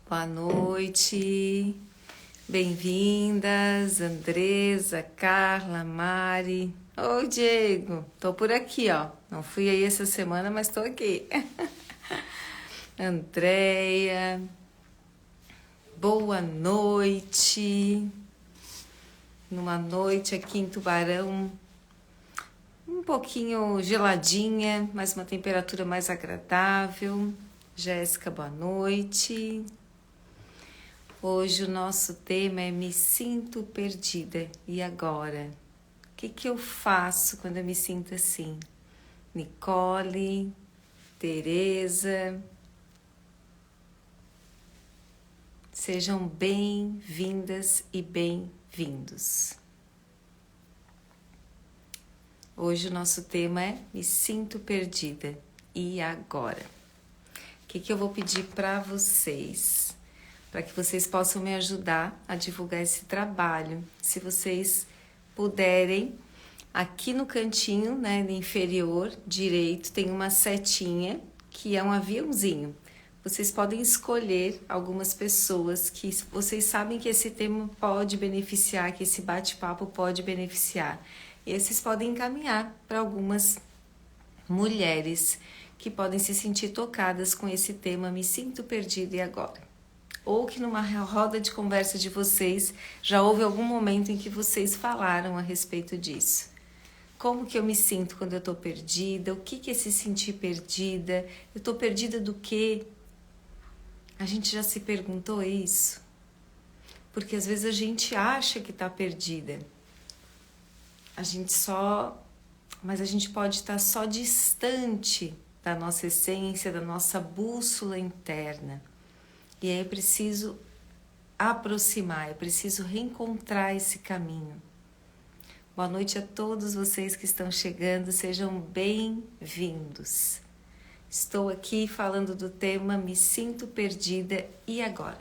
Boa noite, bem-vindas, Andresa, Carla, Mari. Oi, Diego, tô por aqui, ó. Não fui aí essa semana, mas tô aqui. Andréia, boa noite. Numa noite aqui em Tubarão, um pouquinho geladinha, mas uma temperatura mais agradável. Jéssica, boa noite. Hoje o nosso tema é Me Sinto Perdida. E agora? O que eu faço quando eu me sinto assim? Nicole, Tereza, sejam bem-vindas e bem-vindos. Hoje o nosso tema é Me Sinto Perdida. E agora? O que eu vou pedir para vocês? Para que vocês possam me ajudar a divulgar esse trabalho. Se vocês puderem, aqui no cantinho, né, no inferior direito, tem uma setinha que é um aviãozinho. Vocês podem escolher algumas pessoas que vocês sabem que esse tema pode beneficiar, que esse bate-papo pode beneficiar. E esses podem encaminhar para algumas mulheres que podem se sentir tocadas com esse tema Me Sinto Perdida e Agora. Ou que numa roda de conversa de vocês já houve algum momento em que vocês falaram a respeito disso. Como que eu me sinto quando eu estou perdida? O que é se sentir perdida? Eu estou perdida do quê? A gente já se perguntou isso? Porque às vezes a gente acha que está perdida. Mas a gente pode estar só distante da nossa essência, da nossa bússola interna. E aí é preciso aproximar, é preciso reencontrar esse caminho. Boa noite a todos vocês que estão chegando, sejam bem-vindos. Estou aqui falando do tema Me Sinto Perdida e agora?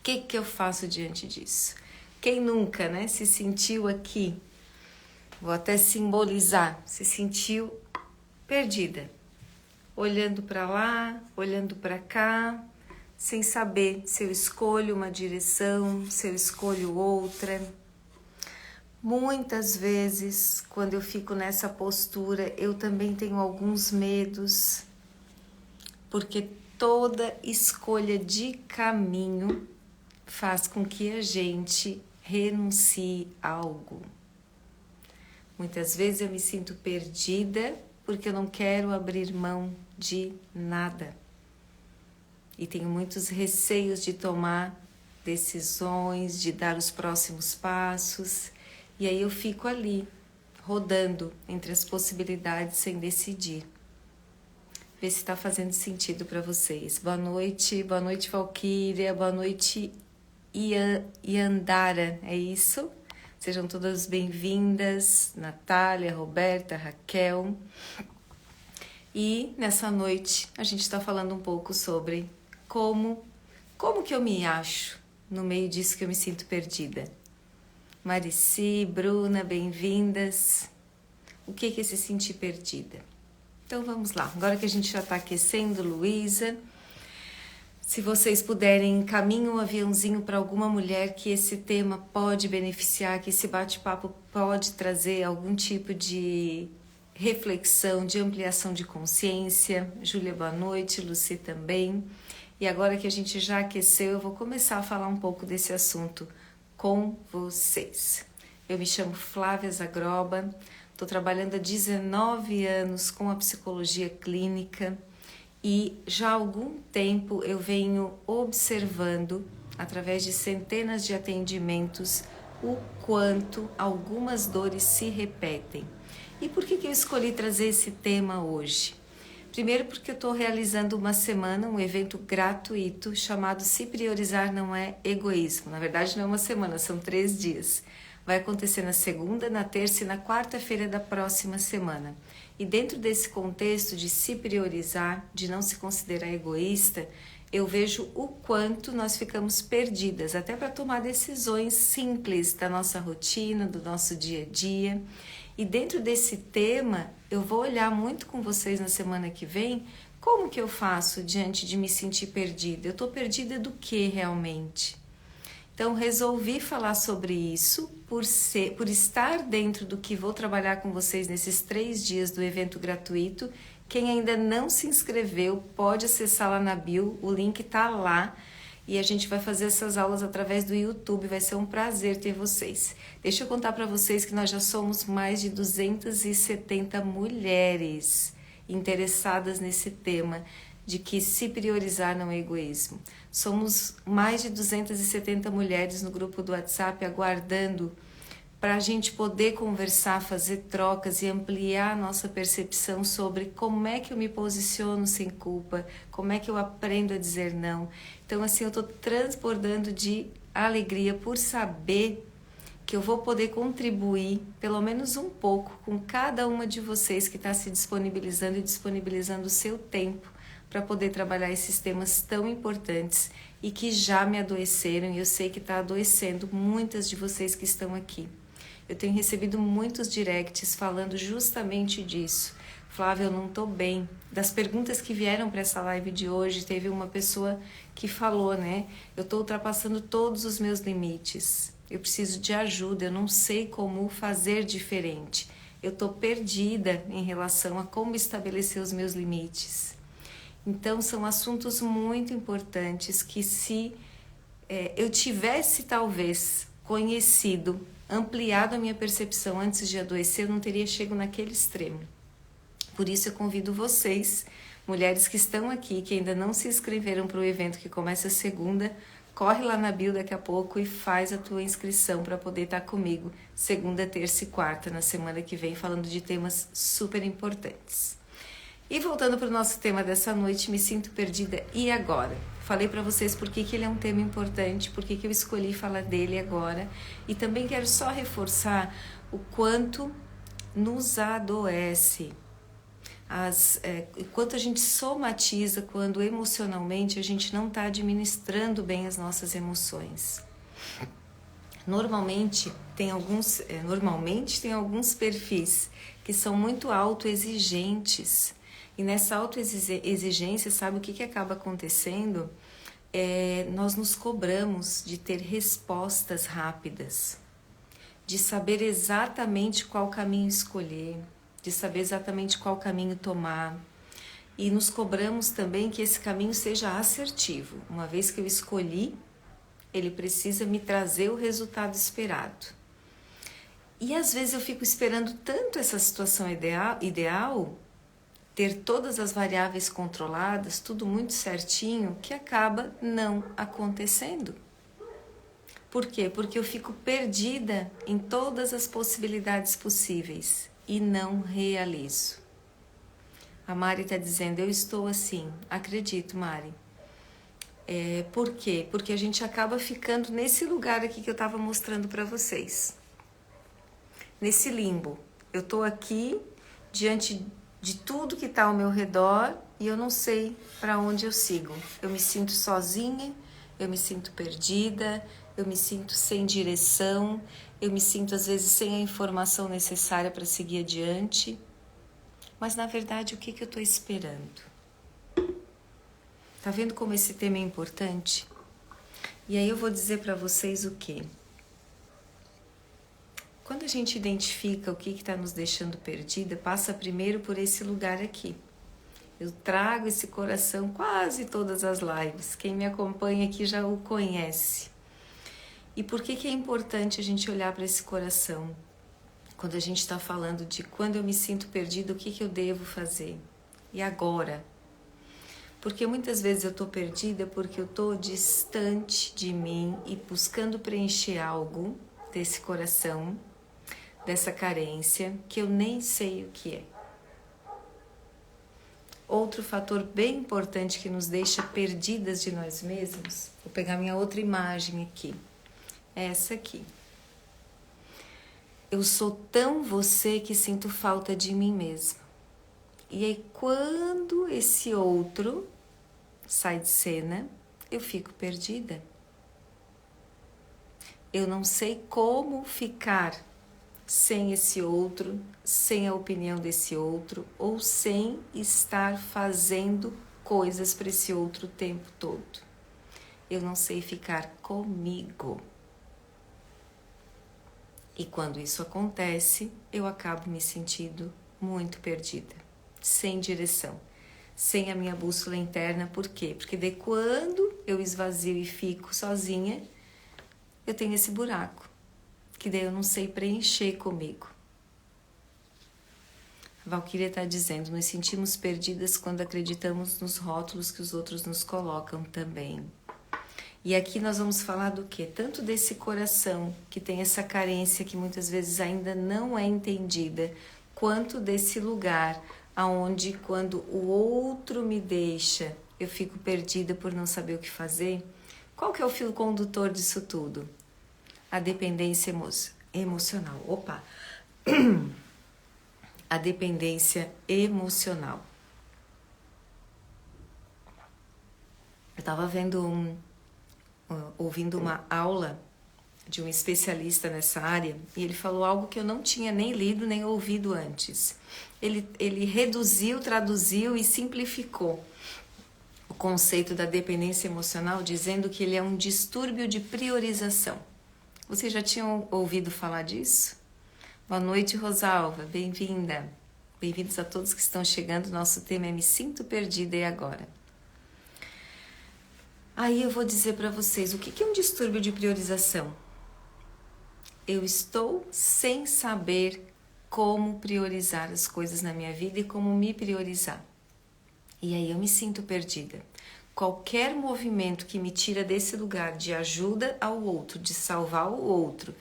O que eu faço diante disso? Quem nunca, né, se sentiu aqui? Vou até simbolizar, se sentiu perdida. Olhando para lá, olhando para cá, sem saber se eu escolho uma direção, se eu escolho outra. Muitas vezes, quando eu fico nessa postura, eu também tenho alguns medos, porque toda escolha de caminho faz com que a gente renuncie a algo. Muitas vezes eu me sinto perdida porque eu não quero abrir mão de nada. E tenho muitos receios de tomar decisões, de dar os próximos passos. E aí eu fico ali, rodando entre as possibilidades sem decidir. Vê se está fazendo sentido para vocês. Boa noite Valquíria, boa noite Iandara, é isso? Sejam todas bem-vindas, Natália, Roberta, Raquel. E nessa noite a gente está falando um pouco sobre como que eu me acho no meio disso que eu me sinto perdida. Marici, Bruna, bem-vindas. O que é se sentir perdida? Então vamos lá, agora que a gente já está aquecendo, Luísa, se vocês puderem, encaminhem um aviãozinho para alguma mulher que esse tema pode beneficiar, que esse bate-papo pode trazer algum tipo de reflexão, de ampliação de consciência. Júlia, boa noite, Luci também. E agora que a gente já aqueceu, eu vou começar a falar um pouco desse assunto com vocês. Eu me chamo Flávia Zagroba, estou trabalhando há 19 anos com a psicologia clínica e já há algum tempo eu venho observando, através de centenas de atendimentos, o quanto algumas dores se repetem. E por que eu escolhi trazer esse tema hoje? Primeiro porque eu estou realizando uma semana, um evento gratuito chamado Se Priorizar Não É Egoísmo. Na verdade não é uma semana, são 3 dias. Vai acontecer na segunda, na terça e na quarta-feira da próxima semana. E dentro desse contexto de se priorizar, de não se considerar egoísta, eu vejo o quanto nós ficamos perdidas, até para tomar decisões simples da nossa rotina, do nosso dia a dia. E dentro desse tema, eu vou olhar muito com vocês na semana que vem Como que eu faço diante de me sentir perdida? Eu estou perdida do que realmente? Então resolvi falar sobre isso por estar dentro do que vou trabalhar com vocês nesses 3 dias do evento gratuito. Quem ainda não se inscreveu pode acessar lá na bio, o link está lá. E a gente vai fazer essas aulas através do YouTube, vai ser um prazer ter vocês. Deixa eu contar para vocês que nós já somos mais de 270 mulheres interessadas nesse tema de que se priorizar não é egoísmo. Somos mais de 270 mulheres no grupo do WhatsApp aguardando para a gente poder conversar, fazer trocas e ampliar a nossa percepção sobre como é que eu me posiciono sem culpa, como é que eu aprendo a dizer não. Então, assim, eu estou transbordando de alegria por saber que eu vou poder contribuir, pelo menos um pouco, com cada uma de vocês que está se disponibilizando e disponibilizando o seu tempo para poder trabalhar esses temas tão importantes e que já me adoeceram, e eu sei que está adoecendo muitas de vocês que estão aqui. Eu tenho recebido muitos directs falando justamente disso. Flávia, eu não estou bem. Das perguntas que vieram para essa live de hoje, teve uma pessoa que falou, né? Eu estou ultrapassando todos os meus limites. Eu preciso de ajuda, eu não sei como fazer diferente. Eu estou perdida em relação a como estabelecer os meus limites. Então, são assuntos muito importantes que se eu tivesse, talvez, conhecido, ampliado a minha percepção antes de adoecer, eu não teria chegado naquele extremo. Por isso eu convido vocês, mulheres que estão aqui, que ainda não se inscreveram para o evento que começa segunda, corre lá na bio daqui a pouco e faz a tua inscrição para poder estar comigo segunda, terça e quarta, na semana que vem, falando de temas super importantes. E voltando para o nosso tema dessa noite, me sinto perdida, e agora? Falei para vocês por que ele é um tema importante, por que eu escolhi falar dele agora, e também quero só reforçar o quanto nos adoece, o quanto a gente somatiza quando emocionalmente a gente não está administrando bem as nossas emoções. Normalmente tem alguns perfis que são muito autoexigentes. E nessa autoexigência, sabe o que acaba acontecendo? Nós nos cobramos de ter respostas rápidas, de saber exatamente qual caminho escolher, de saber exatamente qual caminho tomar. E nos cobramos também que esse caminho seja assertivo. Uma vez que eu escolhi, ele precisa me trazer o resultado esperado. E às vezes eu fico esperando tanto essa situação ideal, ter todas as variáveis controladas, tudo muito certinho, que acaba não acontecendo. Por quê? Porque eu fico perdida em todas as possibilidades possíveis e não realizo. A Mari está dizendo, eu estou assim. Acredito, Mari. Por quê? Porque a gente acaba ficando nesse lugar aqui que eu estava mostrando para vocês. Nesse limbo. Eu estou aqui diante de tudo que está ao meu redor e eu não sei para onde eu sigo. Eu me sinto sozinha, eu me sinto perdida, eu me sinto sem direção, eu me sinto às vezes sem a informação necessária para seguir adiante. Mas na verdade, o que eu estou esperando? Tá vendo como esse tema é importante? E aí eu vou dizer para vocês o quê? Quando a gente identifica o que está nos deixando perdida, passa primeiro por esse lugar aqui. Eu trago esse coração quase todas as lives. Quem me acompanha aqui já o conhece. E por que é importante a gente olhar para esse coração? Quando a gente está falando de quando eu me sinto perdida, o que eu devo fazer? E agora? Porque muitas vezes eu estou perdida porque eu estou distante de mim e buscando preencher algo desse coração, dessa carência, que eu nem sei o que é. Outro fator bem importante que nos deixa perdidas de nós mesmos, vou pegar minha outra imagem aqui, é essa aqui. Eu sou tão você que sinto falta de mim mesma. E aí quando esse outro sai de cena, eu fico perdida. Eu não sei como ficar sem esse outro, sem a opinião desse outro, ou sem estar fazendo coisas para esse outro o tempo todo. Eu não sei ficar comigo. E quando isso acontece, eu acabo me sentindo muito perdida, sem direção, sem a minha bússola interna. Por quê? Porque daí quando eu esvazio e fico sozinha, eu tenho esse buraco, que daí eu não sei preencher comigo. A Valquíria está dizendo, nos sentimos perdidas quando acreditamos nos rótulos que os outros nos colocam também. E aqui nós vamos falar do quê? Tanto desse coração que tem essa carência que muitas vezes ainda não é entendida, quanto desse lugar aonde quando o outro me deixa, eu fico perdida por não saber o que fazer. Qual que é o fio condutor disso tudo? A dependência emocional. Opa! A dependência emocional. Eu estava ouvindo uma aula de um especialista nessa área e ele falou algo que eu não tinha nem lido nem ouvido antes. Ele reduziu, traduziu e simplificou o conceito da dependência emocional dizendo que ele é um distúrbio de priorização. Vocês já tinham ouvido falar disso? Boa noite, Rosalva, bem-vinda. Bem-vindos a todos que estão chegando. Nosso tema é Me Sinto Perdida e Agora. Aí eu vou dizer para vocês, o que é um distúrbio de priorização? Eu estou sem saber como priorizar as coisas na minha vida e como me priorizar. E aí eu me sinto perdida. Qualquer movimento que me tira desse lugar de ajuda ao outro, de salvar o outro,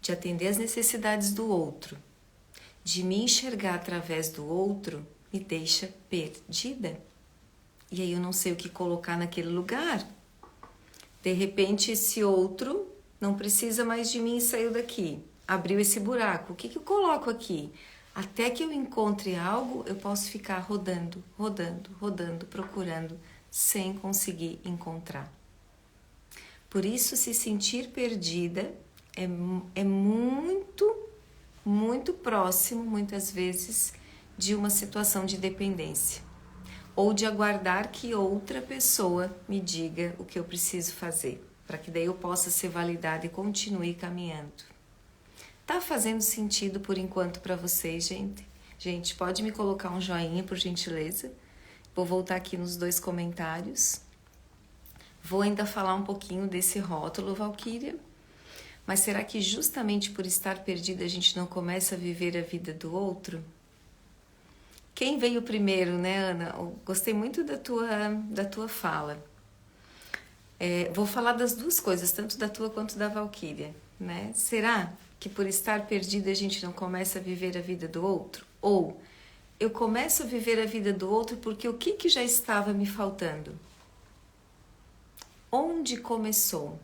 de atender às necessidades do outro, de me enxergar através do outro, me deixa perdida. E aí eu não sei o que colocar naquele lugar. De repente esse outro não precisa mais de mim e saiu daqui. Abriu esse buraco. O que eu coloco aqui? Até que eu encontre algo, eu posso ficar rodando, procurando, sem conseguir encontrar. Por isso, se sentir perdida é muito, muito próximo, muitas vezes, de uma situação de dependência. Ou de aguardar que outra pessoa me diga o que eu preciso fazer, para que daí eu possa ser validada e continue caminhando. Tá fazendo sentido por enquanto para vocês, gente? Gente, pode me colocar um joinha, por gentileza? Vou voltar aqui nos 2 comentários. Vou ainda falar um pouquinho desse rótulo, Valquíria. Mas será que justamente por estar perdida a gente não começa a viver a vida do outro? Quem veio primeiro, né, Ana? Eu gostei muito da tua fala. Vou falar das duas coisas, tanto da tua quanto da Valquíria, né? Será que por estar perdida a gente não começa a viver a vida do outro? Ou eu começo a viver a vida do outro porque o que já estava me faltando? Onde começou?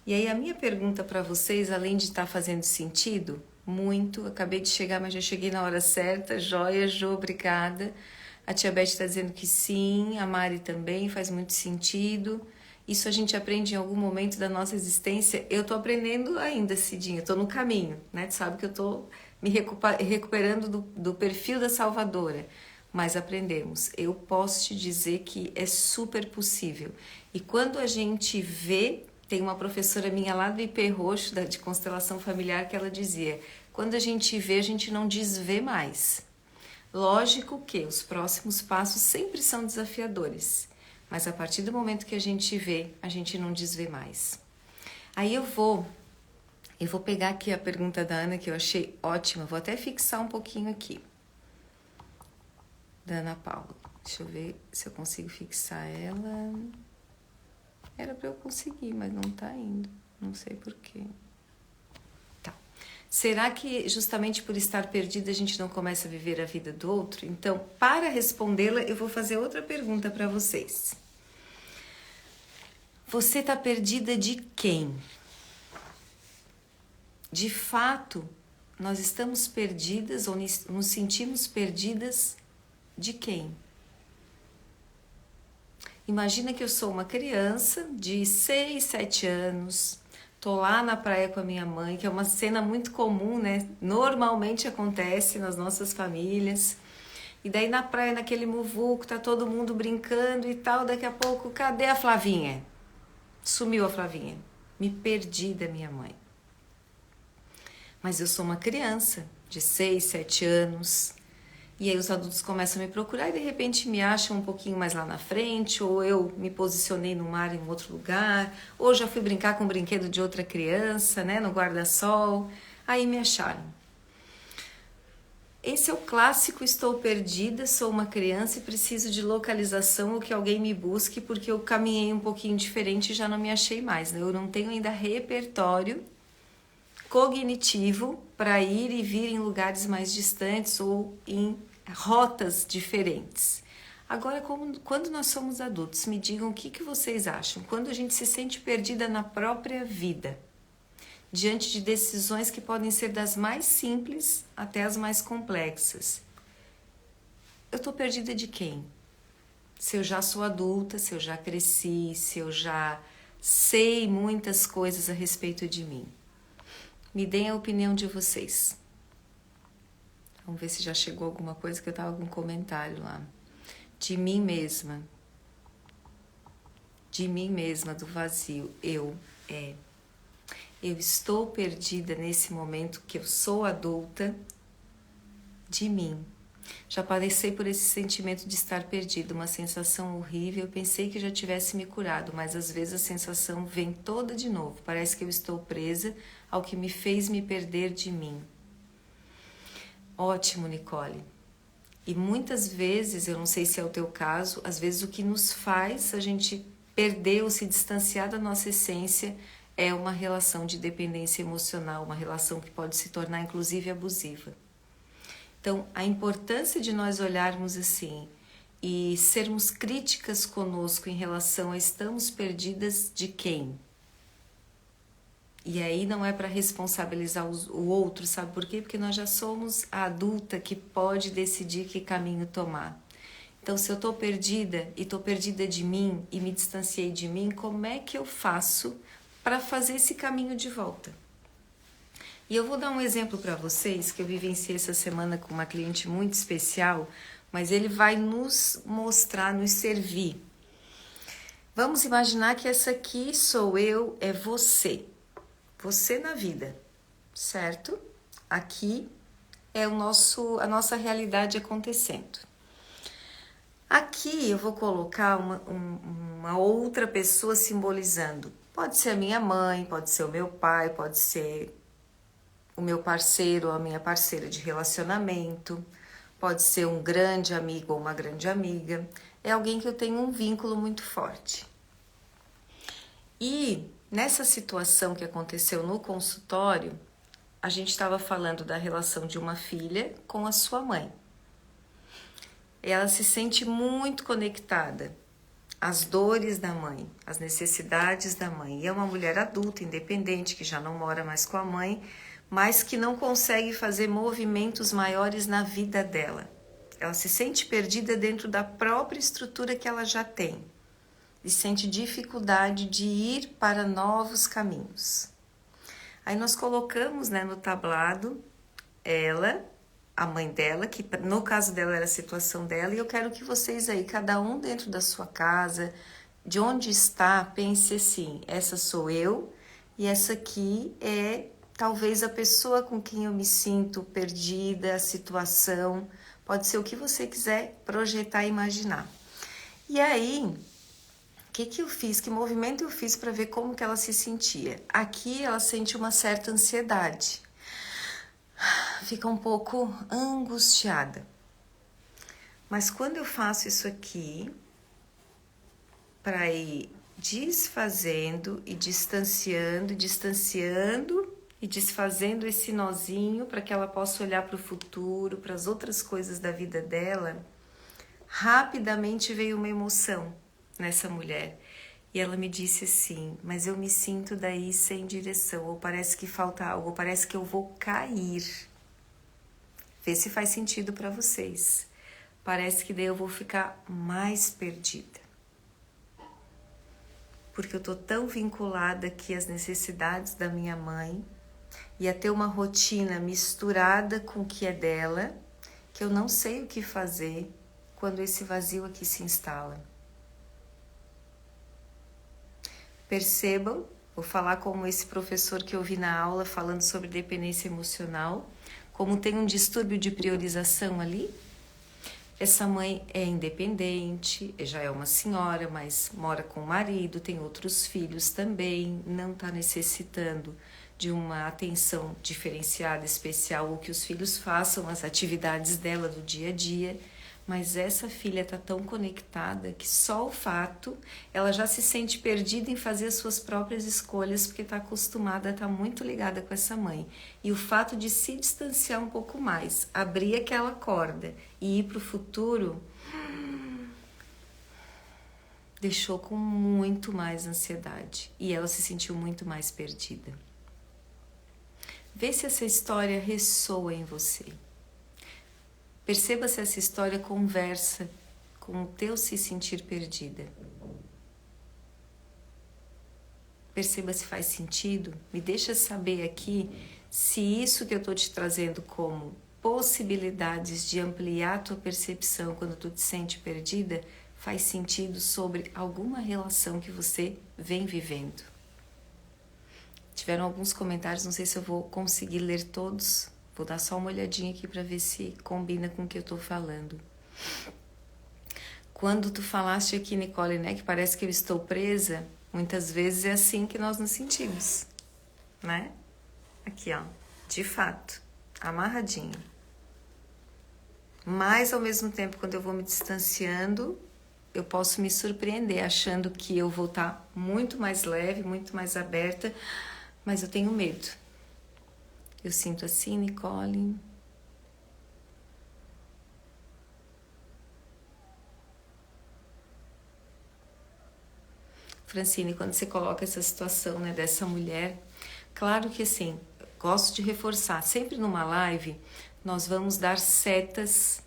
E aí a minha pergunta para vocês, além de estar fazendo sentido, muito, acabei de chegar, mas já cheguei na hora certa, joia, Jô, obrigada. A tia Beth está dizendo que sim, a Mari também, faz muito sentido. Isso a gente aprende em algum momento da nossa existência. Eu tô aprendendo ainda, Cidinha, eu tô no caminho, né? Tu sabe que eu tô me recuperando do perfil da salvadora, mas aprendemos. Eu posso te dizer que é super possível. E quando a gente vê, tem uma professora minha lá do IP Roxo, de constelação familiar, que ela dizia, quando a gente vê, a gente não desvê mais. Lógico que os próximos passos sempre são desafiadores, mas a partir do momento que a gente vê, a gente não desvê mais. Aí eu vou pegar aqui a pergunta da Ana, que eu achei ótima, vou até fixar um pouquinho aqui. Da Ana Paula. Deixa eu ver se eu consigo fixar ela. Era para eu conseguir, mas não tá indo. Não sei porquê. Tá. Será que justamente por estar perdida a gente não começa a viver a vida do outro? Então, para respondê-la, eu vou fazer outra pergunta para vocês. Você tá perdida de quem? De fato, nós estamos perdidas ou nos sentimos perdidas de quem? Imagina que eu sou uma criança de 6, 7 anos, Tô lá na praia com a minha mãe, que é uma cena muito comum, né? Normalmente acontece nas nossas famílias. E daí na praia, naquele muvuco, tá todo mundo brincando e tal. Daqui a pouco, cadê a Flavinha? Sumiu a Flavinha. Me perdi da minha mãe. Mas eu sou uma criança de 6, 7 anos. E aí os adultos começam a me procurar e de repente me acham um pouquinho mais lá na frente, ou eu me posicionei no mar em outro lugar, ou já fui brincar com o brinquedo de outra criança, né, no guarda-sol. Aí me acharam. Esse é o clássico: estou perdida, sou uma criança e preciso de localização ou que alguém me busque porque eu caminhei um pouquinho diferente e já não me achei mais. Né? Eu não tenho ainda repertório cognitivo para ir e vir em lugares mais distantes ou em rotas diferentes. Agora, quando nós somos adultos, me digam o que vocês acham. Quando a gente se sente perdida na própria vida, diante de decisões que podem ser das mais simples até as mais complexas. Eu estou perdida de quem? Se eu já sou adulta, se eu já cresci, se eu já sei muitas coisas a respeito de mim. Me deem a opinião de vocês. Vamos ver se já chegou alguma coisa, que eu estava com um comentário lá. De mim mesma. De mim mesma, do vazio. Eu estou perdida nesse momento que eu sou adulta de mim. Já passei por esse sentimento de estar perdida, uma sensação horrível. Eu pensei que já tivesse me curado, mas às vezes a sensação vem toda de novo. Parece que eu estou presa ao que me fez me perder de mim. Ótimo, Nicole. E muitas vezes, eu não sei se é o teu caso, às vezes o que nos faz a gente perder ou se distanciar da nossa essência é uma relação de dependência emocional, uma relação que pode se tornar inclusive abusiva. Então, a importância de nós olharmos assim e sermos críticas conosco em relação a estamos perdidas de quem? E aí não é para responsabilizar o outro, sabe por quê? Porque nós já somos a adulta que pode decidir que caminho tomar. Então, se eu estou perdida e estou perdida de mim e me distanciei de mim, como é que eu faço para fazer esse caminho de volta? E eu vou dar um exemplo para vocês que eu vivenciei essa semana com uma cliente muito especial, mas ele vai nos mostrar, nos servir. Vamos imaginar que essa aqui sou eu, é você. Você na vida, certo? Aqui é a nossa realidade acontecendo. Aqui eu vou colocar uma outra pessoa simbolizando. Pode ser a minha mãe, pode ser o meu pai, pode ser o meu parceiro ou a minha parceira de relacionamento, pode ser um grande amigo ou uma grande amiga, é alguém que eu tenho um vínculo muito forte. E nessa situação que aconteceu no consultório, a gente estava falando da relação de uma filha com a sua mãe. Ela se sente muito conectada às dores da mãe, às necessidades da mãe. E é uma mulher adulta, independente, que já não mora mais com a mãe, mas que não consegue fazer movimentos maiores na vida dela. Ela se sente perdida dentro da própria estrutura que ela já tem e sente dificuldade de ir para novos caminhos. Aí nós colocamos, né, no tablado ela, a mãe dela, que no caso dela era a situação dela, e eu quero que vocês aí, cada um dentro da sua casa, de onde está, pense assim: essa sou eu e essa aqui é talvez a pessoa com quem eu me sinto perdida, a situação, pode ser o que você quiser projetar e imaginar. E aí, o que eu fiz, que movimento eu fiz para ver como que ela se sentia? Aqui ela sente uma certa ansiedade, fica um pouco angustiada. Mas quando eu faço isso aqui, para ir desfazendo e distanciando e desfazendo esse nozinho para que ela possa olhar para o futuro, para as outras coisas da vida dela, rapidamente veio uma emoção nessa mulher. E ela me disse assim: mas eu me sinto daí sem direção, ou parece que falta algo, ou parece que eu vou cair. Vê se faz sentido para vocês. Parece que daí eu vou ficar mais perdida. porque eu tô tão vinculada aqui às necessidades da minha mãe e a ter uma rotina misturada com o que é dela, que eu não sei o que fazer quando esse vazio aqui se instala. Percebam, vou falar como esse professor que eu vi na aula falando sobre dependência emocional, como tem um distúrbio de priorização ali. Essa mãe é independente, já é uma senhora, mas mora com o marido, tem outros filhos também, não está necessitando de uma atenção diferenciada, especial, ou que os filhos façam as atividades dela do dia a dia. Mas essa filha está tão conectada que só o fato, ela já se sente perdida em fazer as suas próprias escolhas, porque está acostumada, está muito ligada com essa mãe. E o fato de se distanciar um pouco mais, abrir aquela corda e ir para o futuro, deixou com muito mais ansiedade. E ela se sentiu muito mais perdida. Vê se essa história ressoa em você. Perceba se essa história conversa com o teu se sentir perdida. Perceba se faz sentido. Me deixa saber aqui se isso que eu estou te trazendo como possibilidades de ampliar a tua percepção quando tu te sente perdida faz sentido sobre alguma relação que você vem vivendo. Tiveram alguns comentários, não sei se eu vou conseguir ler todos. Vou dar só uma olhadinha aqui para ver se combina com o que eu estou falando. Quando tu falaste aqui, Nicole, né, que parece que eu estou presa, muitas vezes é assim que nós nos sentimos, né? Aqui, ó, de fato, amarradinho. Mas, ao mesmo tempo, quando eu vou me distanciando, eu posso me surpreender, achando que eu vou estar muito mais leve, muito mais aberta, mas eu tenho medo. Eu sinto assim, Nicole. Francine, quando você coloca essa situação, né, dessa mulher, claro que assim, gosto de reforçar, sempre numa live, nós vamos dar setas,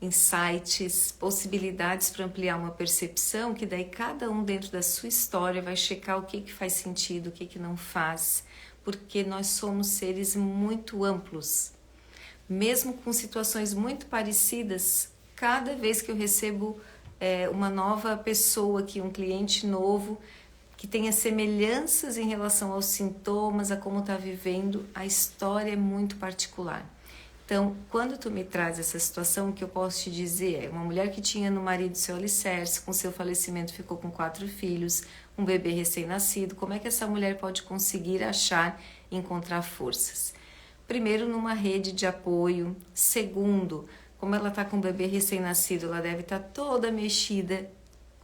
insights, possibilidades para ampliar uma percepção, que daí cada um dentro da sua história vai checar o que faz sentido, o que não faz, porque nós somos seres muito amplos. Mesmo com situações muito parecidas, cada vez que eu recebo uma nova pessoa aqui, um cliente novo, que tenha semelhanças em relação aos sintomas, a como está vivendo, a história é muito particular. Então, quando tu me traz essa situação, o que eu posso te dizer é uma mulher que tinha no marido seu alicerce, com seu falecimento ficou com 4 filhos, um bebê recém-nascido, como é que essa mulher pode conseguir achar e encontrar forças? Primeiro, numa rede de apoio. Segundo, como ela está com um bebê recém-nascido, ela deve estar toda mexida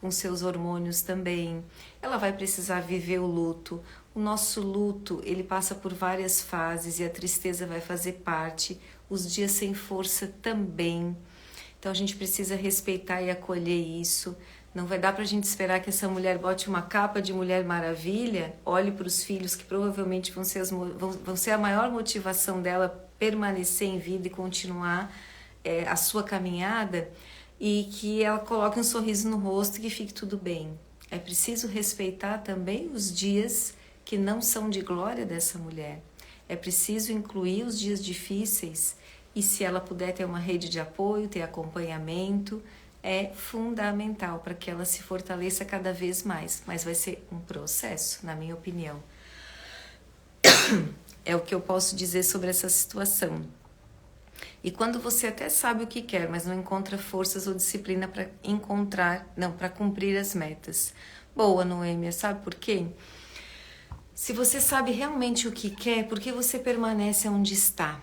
com seus hormônios também. Ela vai precisar viver o luto. O nosso luto, ele passa por várias fases e a tristeza vai fazer parte. Os dias sem força também. Então a gente precisa respeitar e acolher isso. Não vai dar pra gente esperar que essa mulher bote uma capa de Mulher Maravilha, olhe para os filhos que provavelmente vão ser a maior motivação dela permanecer em vida e continuar a sua caminhada, e que ela coloque um sorriso no rosto e que fique tudo bem. É preciso respeitar também os dias que não são de glória dessa mulher. É preciso incluir os dias difíceis e, se ela puder ter uma rede de apoio, ter acompanhamento, é fundamental para que ela se fortaleça cada vez mais. Mas vai ser um processo, na minha opinião. É o que eu posso dizer sobre essa situação. E quando você até sabe o que quer, mas não encontra forças ou disciplina para cumprir as metas. Boa, Noêmia, sabe por quê? Se você sabe realmente o que quer, por que você permanece onde está?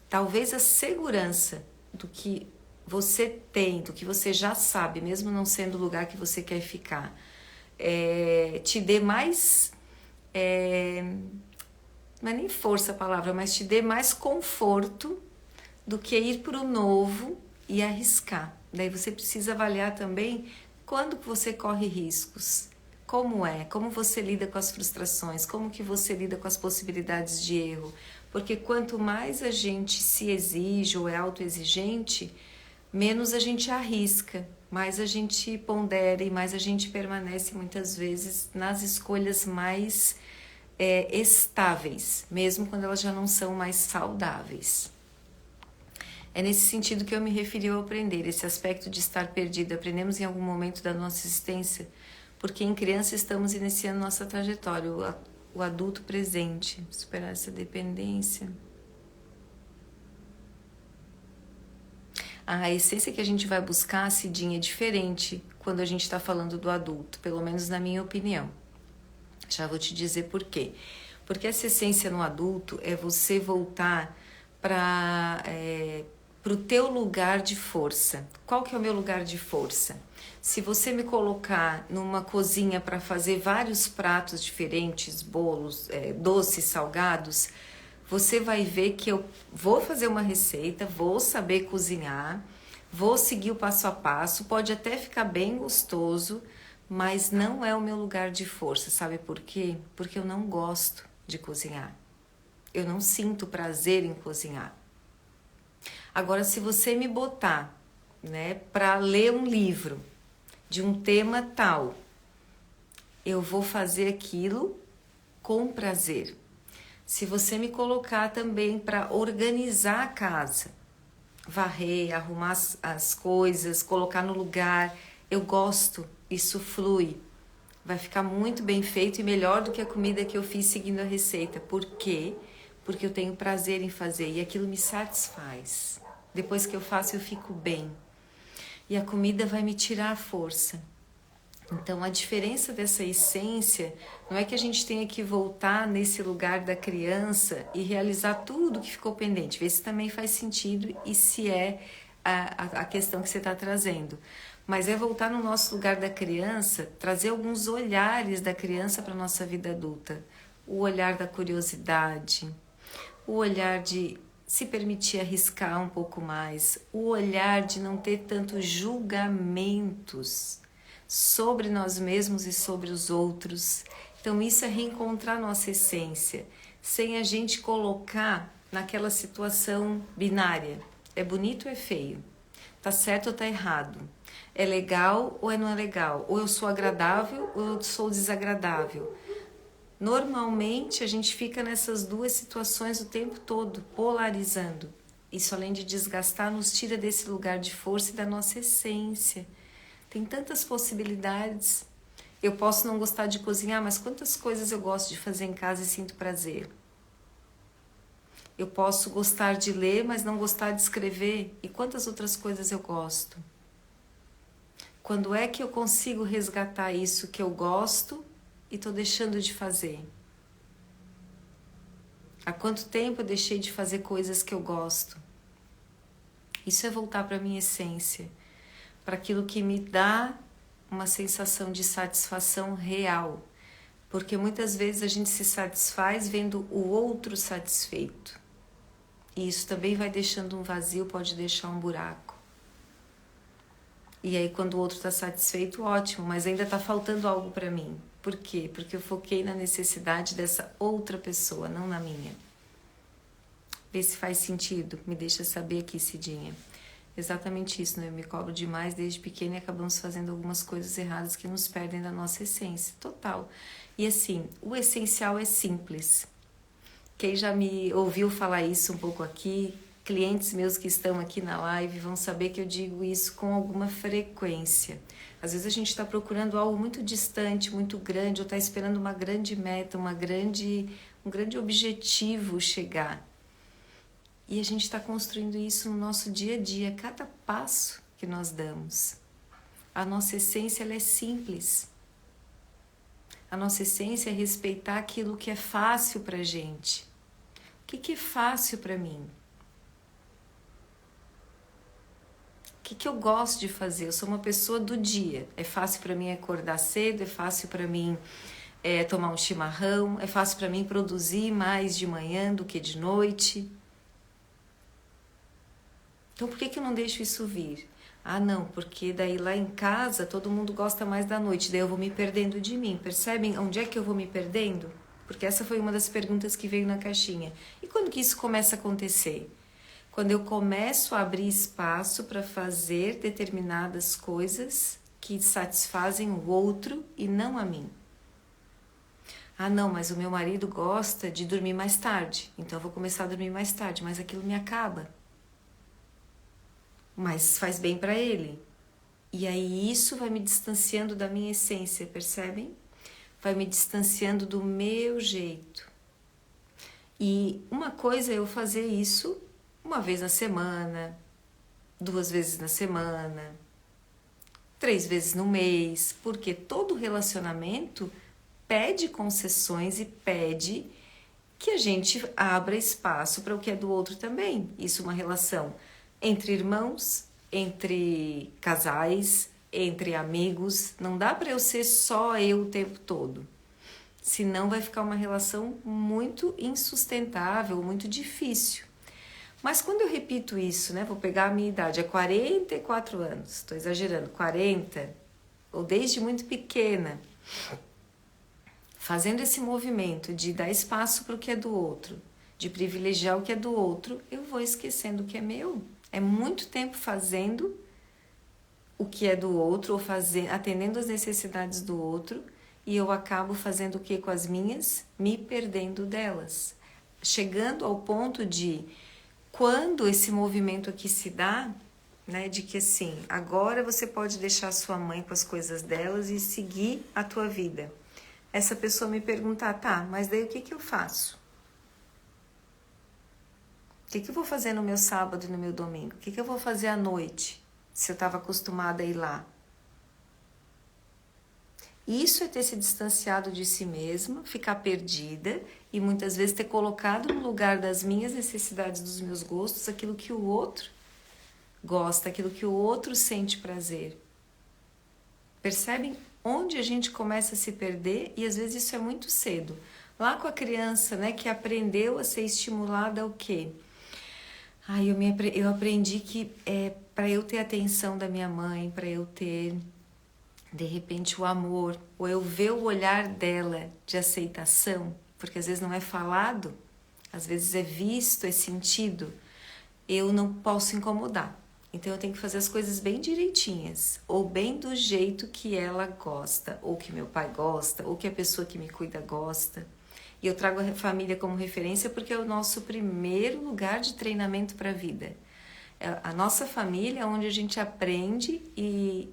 Talvez a segurança do que você tem, do que você já sabe, mesmo não sendo o lugar que você quer ficar, te dê mais... não é nem força a palavra, mas te dê mais conforto do que ir para o novo e arriscar. Daí você precisa avaliar também quando você corre riscos. Como você lida com as frustrações, como que você lida com as possibilidades de erro. Porque quanto mais a gente se exige ou é autoexigente, menos a gente arrisca. mais a gente pondera e mais a gente permanece muitas vezes nas escolhas mais estáveis, mesmo quando elas já não são mais saudáveis. É nesse sentido que eu me referi ao aprender, esse aspecto de estar perdido. Aprendemos em algum momento da nossa existência, porque em criança estamos iniciando nossa trajetória, o adulto presente, superar essa dependência. A essência que a gente vai buscar, Cidinha, é diferente quando a gente está falando do adulto, pelo menos na minha opinião. Já vou te dizer por quê. Porque essa essência no adulto é você voltar para o teu lugar de força. Qual que é o meu lugar de força? Se você me colocar numa cozinha para fazer vários pratos diferentes, bolos, doces, salgados, você vai ver que eu vou fazer uma receita, vou saber cozinhar, vou seguir o passo a passo, pode até ficar bem gostoso, mas não é o meu lugar de força. Sabe por quê? Porque eu não gosto de cozinhar. Eu não sinto prazer em cozinhar. Agora, se você me botar, para ler um livro de um tema tal, eu vou fazer aquilo com prazer. Se você me colocar também para organizar a casa, varrer, arrumar as coisas, colocar no lugar, eu gosto, isso flui. Vai ficar muito bem feito e melhor do que a comida que eu fiz seguindo a receita. Por quê? Porque eu tenho prazer em fazer e aquilo me satisfaz. Depois que eu faço, eu fico bem. E a comida vai me tirar a força. Então, a diferença dessa essência não é que a gente tenha que voltar nesse lugar da criança e realizar tudo que ficou pendente. Ver se também faz sentido e se é a questão que você está trazendo. Mas é voltar no nosso lugar da criança, trazer alguns olhares da criança para a nossa vida adulta. O olhar da curiosidade, o olhar de se permitir arriscar um pouco mais, o olhar de não ter tantos julgamentos sobre nós mesmos e sobre os outros. Então isso é reencontrar nossa essência, sem a gente colocar naquela situação binária. É bonito ou é feio? Tá certo ou tá errado? É legal ou não é legal? Ou eu sou agradável ou eu sou desagradável? Normalmente a gente fica nessas duas situações o tempo todo, polarizando. Isso, além de desgastar, nos tira desse lugar de força e da nossa essência. Tem tantas possibilidades. Eu posso não gostar de cozinhar, mas quantas coisas eu gosto de fazer em casa e sinto prazer. Eu posso gostar de ler, mas não gostar de escrever. E quantas outras coisas eu gosto? Quando é que eu consigo resgatar isso que eu gosto e estou deixando de fazer? Há quanto tempo eu deixei de fazer coisas que eu gosto? Isso é voltar para a minha essência, para aquilo que me dá uma sensação de satisfação real. Porque muitas vezes a gente se satisfaz vendo o outro satisfeito. E isso também vai deixando um vazio, pode deixar um buraco. E aí quando o outro está satisfeito, ótimo, mas ainda está faltando algo para mim. Por quê? Porque eu foquei na necessidade dessa outra pessoa, não na minha. Vê se faz sentido, me deixa saber aqui, Cidinha. Exatamente isso, né? Eu me cobro demais desde pequena e acabamos fazendo algumas coisas erradas que nos perdem da nossa essência, total. E assim, o essencial é simples. Quem já me ouviu falar isso um pouco aqui, clientes meus que estão aqui na live vão saber que eu digo isso com alguma frequência. Às vezes a gente está procurando algo muito distante, muito grande, ou está esperando uma grande meta, um grande objetivo chegar. E a gente está construindo isso no nosso dia a dia, cada passo que nós damos. A nossa essência ela é simples. A nossa essência é respeitar aquilo que é fácil para a gente. O que é fácil para mim? O que eu gosto de fazer? Eu sou uma pessoa do dia. É fácil para mim acordar cedo, é fácil para mim tomar um chimarrão, é fácil para mim produzir mais de manhã do que de noite. Então por que eu não deixo isso vir? Ah não, porque daí lá em casa todo mundo gosta mais da noite, daí eu vou me perdendo de mim. Percebem onde é que eu vou me perdendo? Porque essa foi uma das perguntas que veio na caixinha. E quando que isso começa a acontecer? Quando eu começo a abrir espaço para fazer determinadas coisas que satisfazem o outro e não a mim. Ah, não, mas o meu marido gosta de dormir mais tarde, então eu vou começar a dormir mais tarde, mas aquilo me acaba. Mas faz bem para ele. E aí isso vai me distanciando da minha essência, percebem? Vai me distanciando do meu jeito. E uma coisa é eu fazer isso uma vez na semana, 2 vezes na semana, 3 vezes no mês, porque todo relacionamento pede concessões e pede que a gente abra espaço para o que é do outro também. Isso é uma relação entre irmãos, entre casais, entre amigos. Não dá para eu ser só eu o tempo todo. Senão vai ficar uma relação muito insustentável, muito difícil. Mas quando eu repito isso, né, vou pegar a minha idade, é 44 anos, estou exagerando, 40, ou desde muito pequena, fazendo esse movimento de dar espaço para o que é do outro, de privilegiar o que é do outro, eu vou esquecendo o que é meu. É muito tempo fazendo o que é do outro, ou atendendo às necessidades do outro, e eu acabo fazendo o que com as minhas? Me perdendo delas. Chegando ao ponto de, quando esse movimento aqui se dá, né, de que assim, agora você pode deixar sua mãe com as coisas delas e seguir a tua vida. Essa pessoa me perguntar, tá, mas daí o que eu faço? O que eu vou fazer no meu sábado e no meu domingo? O que eu vou fazer à noite, se eu estava acostumada a ir lá? Isso é ter se distanciado de si mesma, ficar perdida e muitas vezes ter colocado no lugar das minhas necessidades, dos meus gostos, aquilo que o outro gosta, aquilo que o outro sente prazer. Percebem onde a gente começa a se perder? E às vezes isso é muito cedo. Lá com a criança, né, que aprendeu a ser estimulada ao quê? Eu aprendi que para eu ter a atenção da minha mãe, para eu ter, de repente, o amor, ou eu ver o olhar dela de aceitação, porque às vezes não é falado, às vezes é visto, é sentido, eu não posso incomodar. Então eu tenho que fazer as coisas bem direitinhas, ou bem do jeito que ela gosta, ou que meu pai gosta, ou que a pessoa que me cuida gosta. E eu trago a família como referência porque é o nosso primeiro lugar de treinamento para a vida. A nossa família é onde a gente aprende e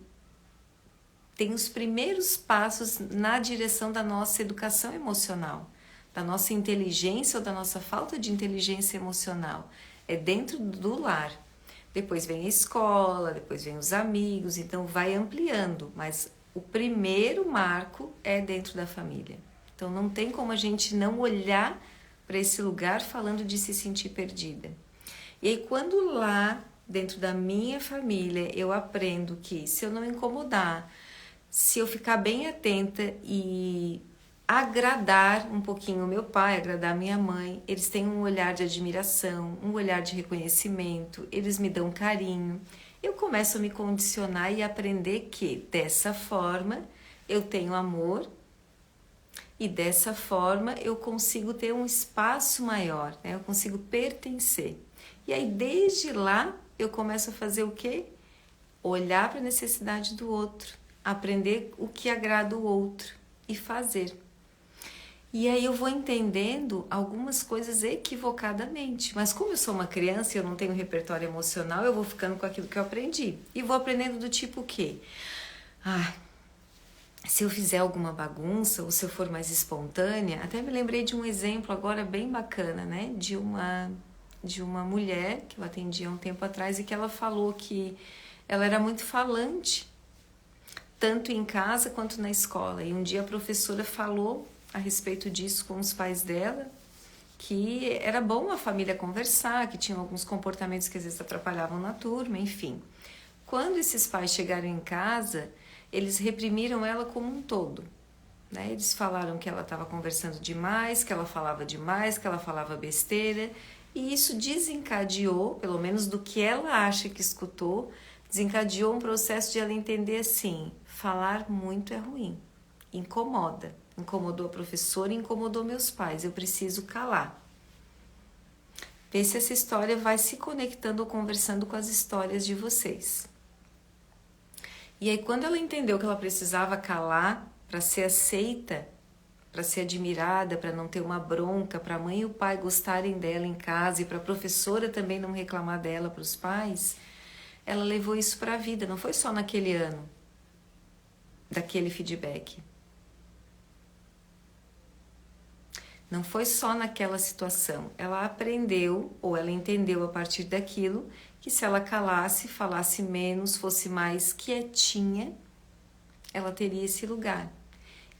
tem os primeiros passos na direção da nossa educação emocional, da nossa inteligência ou da nossa falta de inteligência emocional. É dentro do lar. Depois vem a escola, depois vem os amigos, então vai ampliando, mas o primeiro marco é dentro da família. Então não tem como a gente não olhar para esse lugar falando de se sentir perdida. E aí quando lá, dentro da minha família, eu aprendo que se eu não incomodar, se eu ficar bem atenta e agradar um pouquinho o meu pai, agradar minha mãe, eles têm um olhar de admiração, um olhar de reconhecimento, eles me dão carinho. Eu começo a me condicionar e aprender que dessa forma eu tenho amor e dessa forma eu consigo ter um espaço maior, né? Eu consigo pertencer. E aí desde lá eu começo a fazer o quê? Olhar para a necessidade do outro, aprender o que agrada o outro e fazer. E aí eu vou entendendo algumas coisas equivocadamente. Mas como eu sou uma criança e eu não tenho repertório emocional, eu vou ficando com aquilo que eu aprendi. E vou aprendendo do tipo o quê? Se eu fizer alguma bagunça ou se eu for mais espontânea, até me lembrei de um exemplo agora bem bacana, né? De uma mulher que eu atendi há um tempo atrás e que ela falou que ela era muito falante, tanto em casa quanto na escola. E um dia a professora falou a respeito disso com os pais dela, que era bom a família conversar, que tinham alguns comportamentos que às vezes atrapalhavam na turma, enfim. Quando esses pais chegaram em casa, eles reprimiram ela como um todo, né? Eles falaram que ela estava conversando demais, que ela falava demais, que ela falava besteira, e isso desencadeou, pelo menos do que ela acha que escutou, desencadeou um processo de ela entender assim, falar muito é ruim, incomoda. Incomodou a professora e incomodou meus pais, eu preciso calar. Vê se essa história vai se conectando ou conversando com as histórias de vocês. E aí, quando ela entendeu que ela precisava calar para ser aceita, para ser admirada, para não ter uma bronca, para a mãe e o pai gostarem dela em casa e para a professora também não reclamar dela para os pais, ela levou isso para a vida, não foi só naquele ano, daquele feedback. Não foi só naquela situação. Ela aprendeu, ou ela entendeu a partir daquilo, que se ela calasse, falasse menos, fosse mais quietinha, ela teria esse lugar.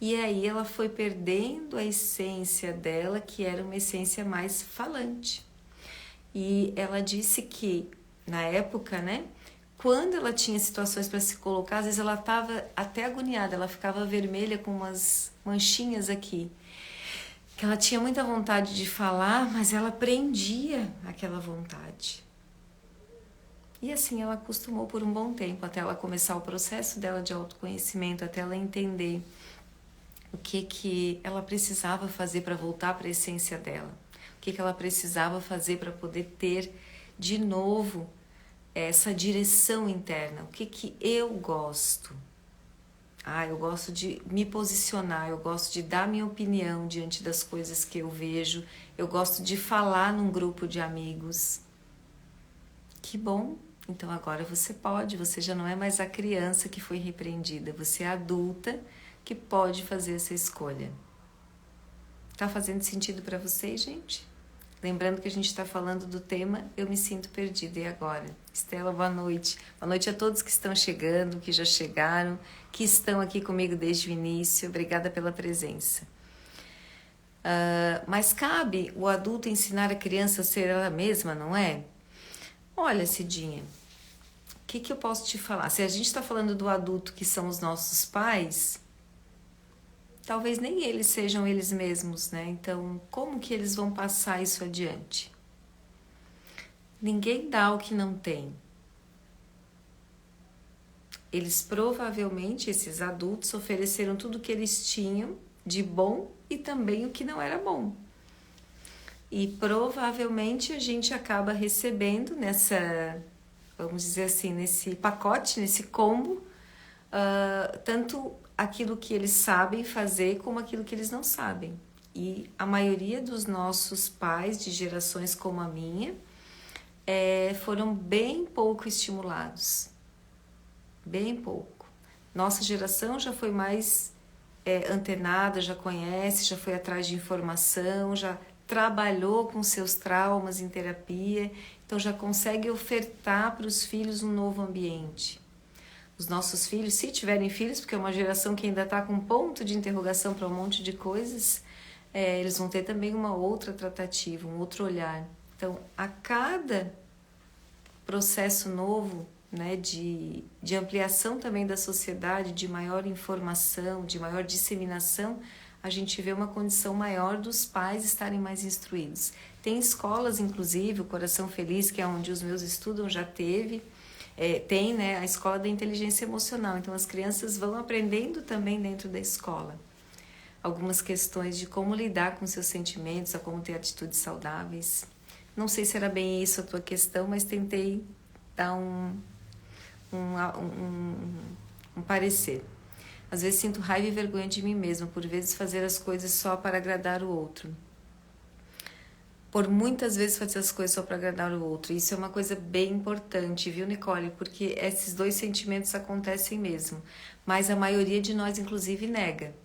E aí ela foi perdendo a essência dela, que era uma essência mais falante. E ela disse que, na época, né, quando ela tinha situações para se colocar, às vezes ela estava até agoniada, ela ficava vermelha com umas manchinhas aqui. Que ela tinha muita vontade de falar, mas ela prendia aquela vontade. E assim ela acostumou por um bom tempo, até ela começar o processo dela de autoconhecimento, até ela entender o que ela precisava fazer para voltar para a essência dela, o que ela precisava fazer para poder ter de novo essa direção interna, o que eu gosto. Eu gosto de me posicionar, eu gosto de dar minha opinião diante das coisas que eu vejo, eu gosto de falar num grupo de amigos. Que bom! Então agora você já não é mais a criança que foi repreendida, você é adulta que pode fazer essa escolha. Tá fazendo sentido para vocês, gente? Lembrando que a gente está falando do tema Eu Me Sinto Perdida. E agora? Estela, boa noite. Boa noite a todos que estão chegando, que já chegaram, que estão aqui comigo desde o início. Obrigada pela presença. Mas cabe o adulto ensinar a criança a ser ela mesma, não é? Olha, Cidinha, o que eu posso te falar? Se a gente está falando do adulto que são os nossos pais, talvez nem eles sejam eles mesmos, né? Então, como que eles vão passar isso adiante? Ninguém dá o que não tem. Eles provavelmente, esses adultos, ofereceram tudo o que eles tinham de bom e também o que não era bom. E provavelmente a gente acaba recebendo vamos dizer assim, nesse pacote, nesse combo, tanto aquilo que eles sabem fazer como aquilo que eles não sabem. E a maioria dos nossos pais de gerações como a minha foram bem pouco estimulados. Bem pouco. Nossa geração já foi mais antenada, já conhece, já foi atrás de informação, já trabalhou com seus traumas em terapia, então já consegue ofertar para os filhos um novo ambiente. Os nossos filhos, se tiverem filhos, porque é uma geração que ainda está com ponto de interrogação para um monte de coisas, eles vão ter também uma outra tratativa, um outro olhar. Então, a cada processo novo, né, de ampliação também da sociedade, de maior informação, de maior disseminação, a gente vê uma condição maior dos pais estarem mais instruídos. Tem escolas, inclusive, o Coração Feliz, que é onde os meus estudam, já teve, tem, né, a escola da inteligência emocional. Então, as crianças vão aprendendo também dentro da escola algumas questões de como lidar com seus sentimentos, a como ter atitudes saudáveis. Não sei se era bem isso a tua questão, mas tentei dar um parecer. Às vezes sinto raiva e vergonha de mim mesma, por vezes fazer as coisas só para agradar o outro. Por muitas vezes fazer as coisas só para agradar o outro. Isso é uma coisa bem importante, viu, Nicole? Porque esses dois sentimentos acontecem mesmo. Mas a maioria de nós, inclusive, nega.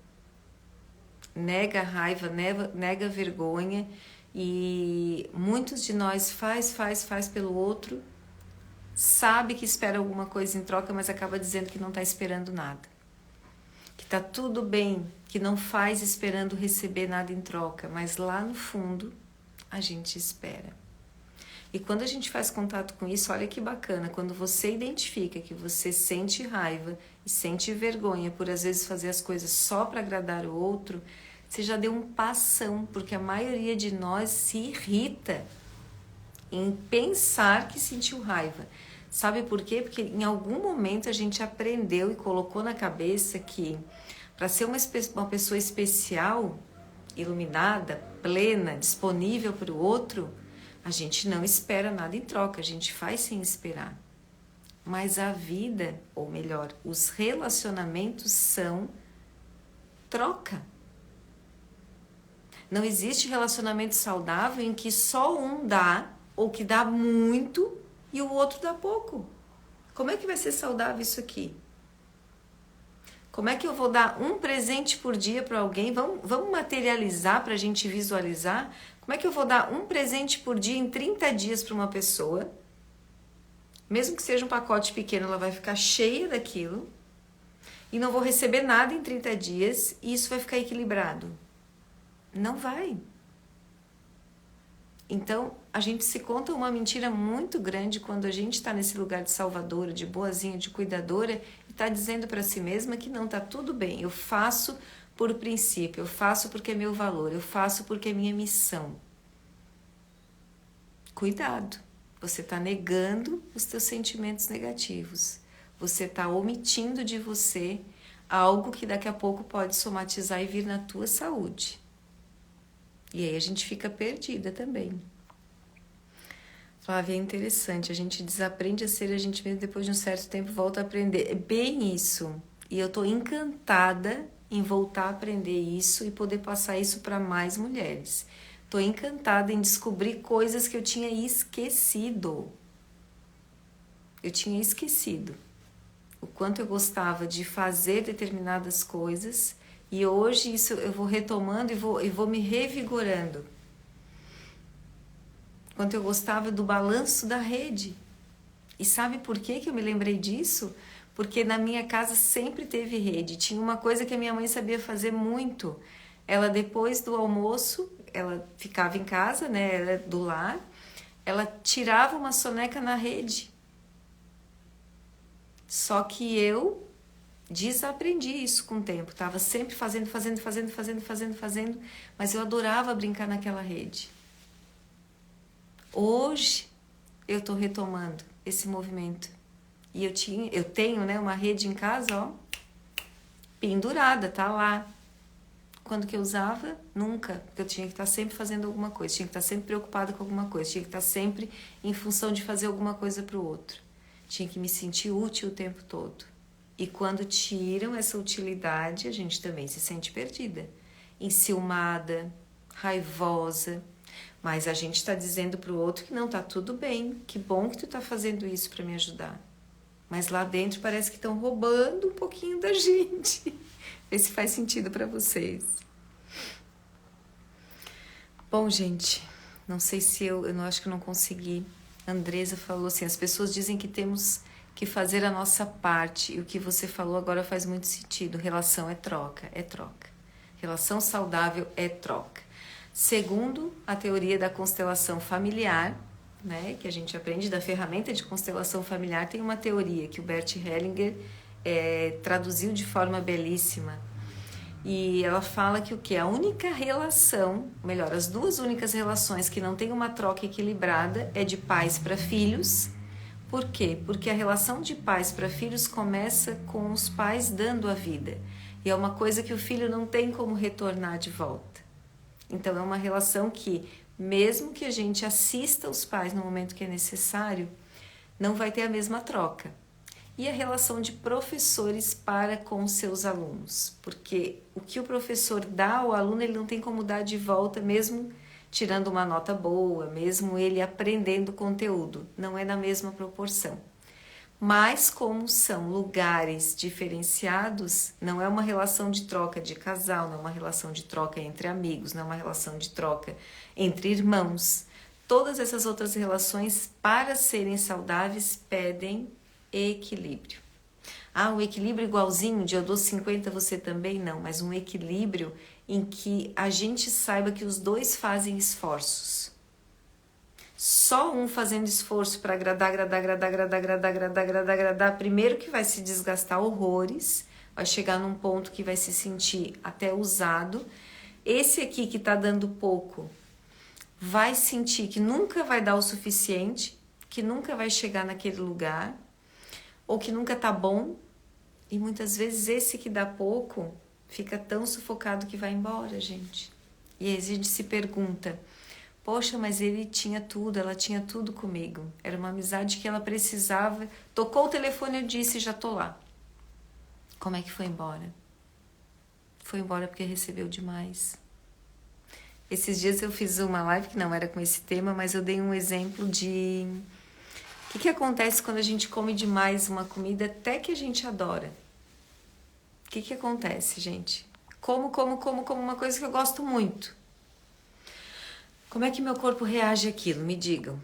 Nega a raiva, nega a vergonha. E muitos de nós faz pelo outro, sabe que espera alguma coisa em troca, mas acaba dizendo que não está esperando nada. Que está tudo bem, que não faz esperando receber nada em troca, mas lá no fundo a gente espera. E quando a gente faz contato com isso, olha que bacana, quando você identifica que você sente raiva e sente vergonha por às vezes fazer as coisas só para agradar o outro, você já deu um passão, porque a maioria de nós se irrita em pensar que sentiu raiva. Sabe por quê? Porque em algum momento a gente aprendeu e colocou na cabeça que para ser uma pessoa especial, iluminada, plena, disponível para o outro, A gente não espera nada em troca, a gente faz sem esperar. Mas a vida, ou melhor, os relacionamentos são troca. Não existe relacionamento saudável em que só um dá, ou que dá muito, e o outro dá pouco. Como é que vai ser saudável isso aqui? Como é que eu vou dar um presente por dia para alguém? Vamos materializar para a gente visualizar? Como é que eu vou dar um presente por dia em 30 dias para uma pessoa? Mesmo que seja um pacote pequeno, ela vai ficar cheia daquilo e não vou receber nada em 30 dias e isso vai ficar equilibrado. Não vai. Então, a gente se conta uma mentira muito grande quando a gente está nesse lugar de salvadora, de boazinha, de cuidadora e está dizendo para si mesma que não, está tudo bem, eu faço por princípio, eu faço porque é meu valor, eu faço porque é minha missão. Cuidado, você está negando os teus sentimentos negativos, você está omitindo de você algo que daqui a pouco pode somatizar e vir na tua saúde. E aí a gente fica perdida também. Flávia, é interessante, a gente desaprende a ser a gente mesmo, depois de um certo tempo volta a aprender. É bem isso. E eu tô encantada em voltar a aprender isso e poder passar isso para mais mulheres. Tô encantada em descobrir coisas que eu tinha esquecido. Eu tinha esquecido o quanto eu gostava de fazer determinadas coisas. E hoje isso eu vou retomando e vou me revigorando. Quanto eu gostava do balanço da rede. E sabe por que eu me lembrei disso? Porque na minha casa sempre teve rede. Tinha uma coisa que a minha mãe sabia fazer muito. Ela, depois do almoço, ela ficava em casa, né, era do lar, ela tirava uma soneca na rede. Só que eu desaprendi isso com o tempo, estava sempre fazendo, mas eu adorava brincar naquela rede. Hoje eu estou retomando esse movimento e eu tenho, né, uma rede em casa, ó, pendurada, tá lá. Quando que eu usava? Nunca, porque eu tinha que estar sempre fazendo alguma coisa, tinha que estar sempre preocupada com alguma coisa, tinha que estar sempre em função de fazer alguma coisa para o outro, tinha que me sentir útil o tempo todo. E quando tiram essa utilidade, a gente também se sente perdida, enciumada, raivosa. Mas a gente está dizendo para o outro que não, está tudo bem, que bom que tu está fazendo isso para me ajudar. Mas lá dentro parece que estão roubando um pouquinho da gente. Vê se faz sentido para vocês. Bom, gente, não sei se eu não acho que eu não consegui. A Andresa falou assim, as pessoas dizem que temos que fazer a nossa parte, e o que você falou agora faz muito sentido. Relação é troca, é troca. Relação saudável é troca. Segundo a teoria da constelação familiar, né, que a gente aprende da ferramenta de constelação familiar, tem uma teoria que o Bert Hellinger traduziu de forma belíssima. E ela fala que o que? A única relação, melhor, as duas únicas relações que não tem uma troca equilibrada é de pais para filhos. Por quê? Porque a relação de pais para filhos começa com os pais dando a vida. E é uma coisa que o filho não tem como retornar de volta. Então é uma relação que, mesmo que a gente assista os pais no momento que é necessário, não vai ter a mesma troca. E a relação de professores para com seus alunos. Porque o que o professor dá ao aluno, ele não tem como dar de volta, mesmo tirando uma nota boa, mesmo ele aprendendo conteúdo, não é na mesma proporção. Mas como são lugares diferenciados, não é uma relação de troca de casal, não é uma relação de troca entre amigos, não é uma relação de troca entre irmãos. Todas essas outras relações, para serem saudáveis, pedem equilíbrio. Um equilíbrio igualzinho, de eu dou 50, você também não, mas um equilíbrio em que a gente saiba que os dois fazem esforços. Só um fazendo esforço para agradar, primeiro que vai se desgastar horrores, vai chegar num ponto que vai se sentir até usado. Esse aqui que está dando pouco, vai sentir que nunca vai dar o suficiente, que nunca vai chegar naquele lugar, ou que nunca tá bom. E muitas vezes esse que dá pouco fica tão sufocado que vai embora, gente. E aí a gente se pergunta, Poxa, mas ele tinha tudo, ela tinha tudo comigo. Era uma amizade que ela precisava. Tocou o telefone, eu disse, já tô lá. Como é que foi embora? Foi embora porque recebeu demais. Esses dias eu fiz uma live que não era com esse tema, mas eu dei um exemplo de o que acontece quando a gente come demais uma comida até que a gente adora. O que acontece, gente? Como uma coisa que eu gosto muito. Como é que meu corpo reage àquilo? Me digam.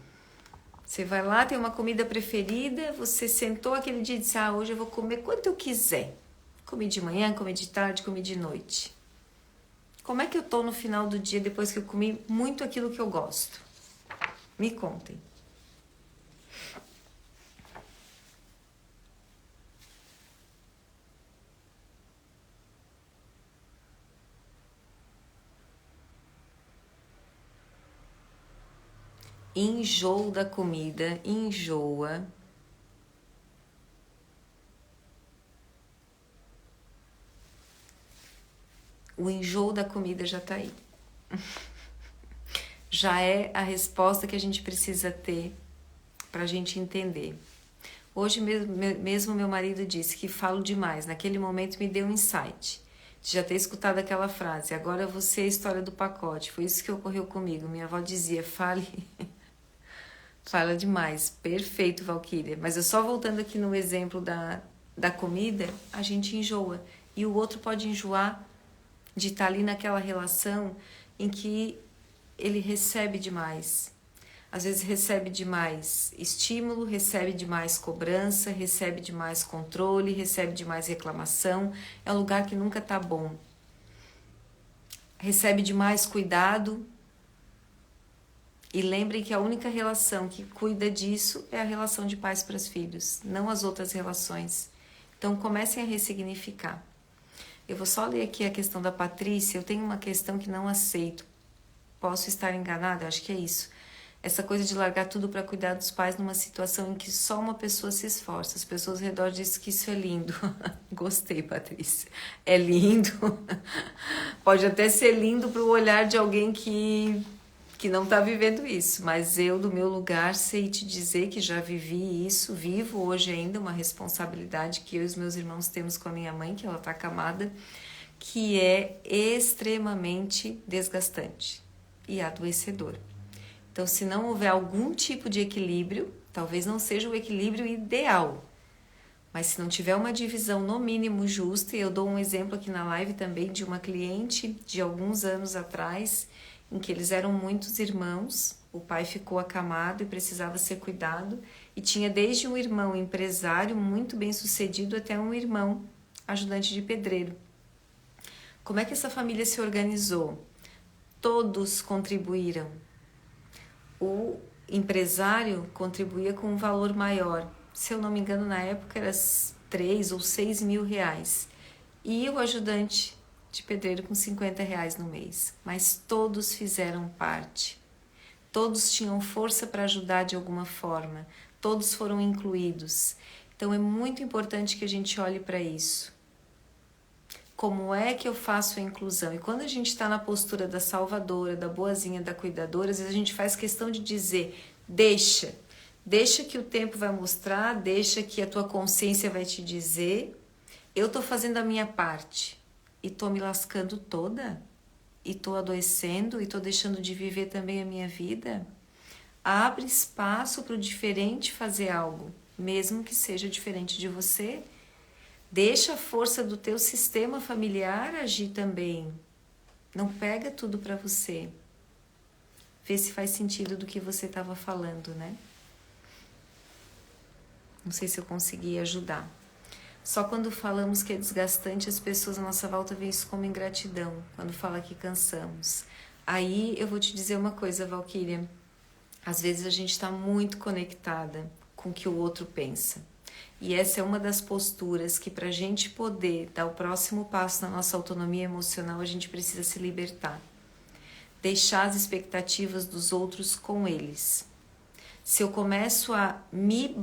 Você vai lá, tem uma comida preferida, você sentou aquele dia e disse, hoje eu vou comer quanto eu quiser. Comi de manhã, comi de tarde, comi de noite. Como é que eu tô no final do dia depois que eu comi muito aquilo que eu gosto? Me contem. Enjoo da comida, enjoa. O enjoo da comida já tá aí. Já é a resposta que a gente precisa ter pra gente entender. Hoje mesmo meu marido disse que falo demais. Naquele momento me deu um insight. Já ter escutado aquela frase, agora você é a história do pacote. Foi isso que ocorreu comigo. Minha avó dizia, fale... Fala demais. Perfeito, Valquíria. Mas eu só voltando aqui no exemplo da comida, a gente enjoa. E o outro pode enjoar de estar ali naquela relação em que ele recebe demais. Às vezes recebe demais estímulo, recebe demais cobrança, recebe demais controle, recebe demais reclamação. É um lugar que nunca tá bom. Recebe demais cuidado. E lembrem que a única relação que cuida disso é a relação de pais para os filhos, não as outras relações. Então comecem a ressignificar. Eu vou só ler aqui a questão da Patrícia. Eu tenho uma questão que não aceito. Posso estar enganada? Acho que é isso. Essa coisa de largar tudo para cuidar dos pais numa situação em que só uma pessoa se esforça. As pessoas ao redor dizem que isso é lindo. Gostei, Patrícia. É lindo. Pode até ser lindo para o olhar de alguém que não está vivendo isso, mas eu, do meu lugar, sei te dizer que já vivi isso, vivo hoje ainda uma responsabilidade que eu e os meus irmãos temos com a minha mãe, que ela está acamada, que é extremamente desgastante e adoecedor. Então, se não houver algum tipo de equilíbrio, talvez não seja o equilíbrio ideal, mas se não tiver uma divisão no mínimo justa, e eu dou um exemplo aqui na live também de uma cliente de alguns anos atrás, em que eles eram muitos irmãos, o pai ficou acamado e precisava ser cuidado, e tinha desde um irmão empresário muito bem sucedido até um irmão ajudante de pedreiro. Como é que essa família se organizou? Todos contribuíram. O empresário contribuía com um valor maior, se eu não me engano na época era 3 ou 6 mil reais, e o ajudante de pedreiro com 50 reais no mês, mas todos fizeram parte, todos tinham força para ajudar de alguma forma, todos foram incluídos. Então é muito importante que a gente olhe para isso. Como é que eu faço a inclusão? E quando a gente está na postura da salvadora, da boazinha, da cuidadora, às vezes a gente faz questão de dizer, deixa que o tempo vai mostrar, deixa que a tua consciência vai te dizer, eu tô fazendo a minha parte. E tô me lascando toda? E tô adoecendo? E tô deixando de viver também a minha vida? Abre espaço para o diferente fazer algo, mesmo que seja diferente de você. Deixa a força do teu sistema familiar agir também. Não pega tudo para você. Vê se faz sentido do que você estava falando, né? Não sei se eu consegui ajudar. Só quando falamos que é desgastante, as pessoas à nossa volta veem isso como ingratidão, quando fala que cansamos. Aí eu vou te dizer uma coisa, Valquíria. Às vezes a gente está muito conectada com o que o outro pensa. E essa é uma das posturas que para a gente poder dar o próximo passo na nossa autonomia emocional, a gente precisa se libertar. Deixar as expectativas dos outros com eles. Se eu começo a me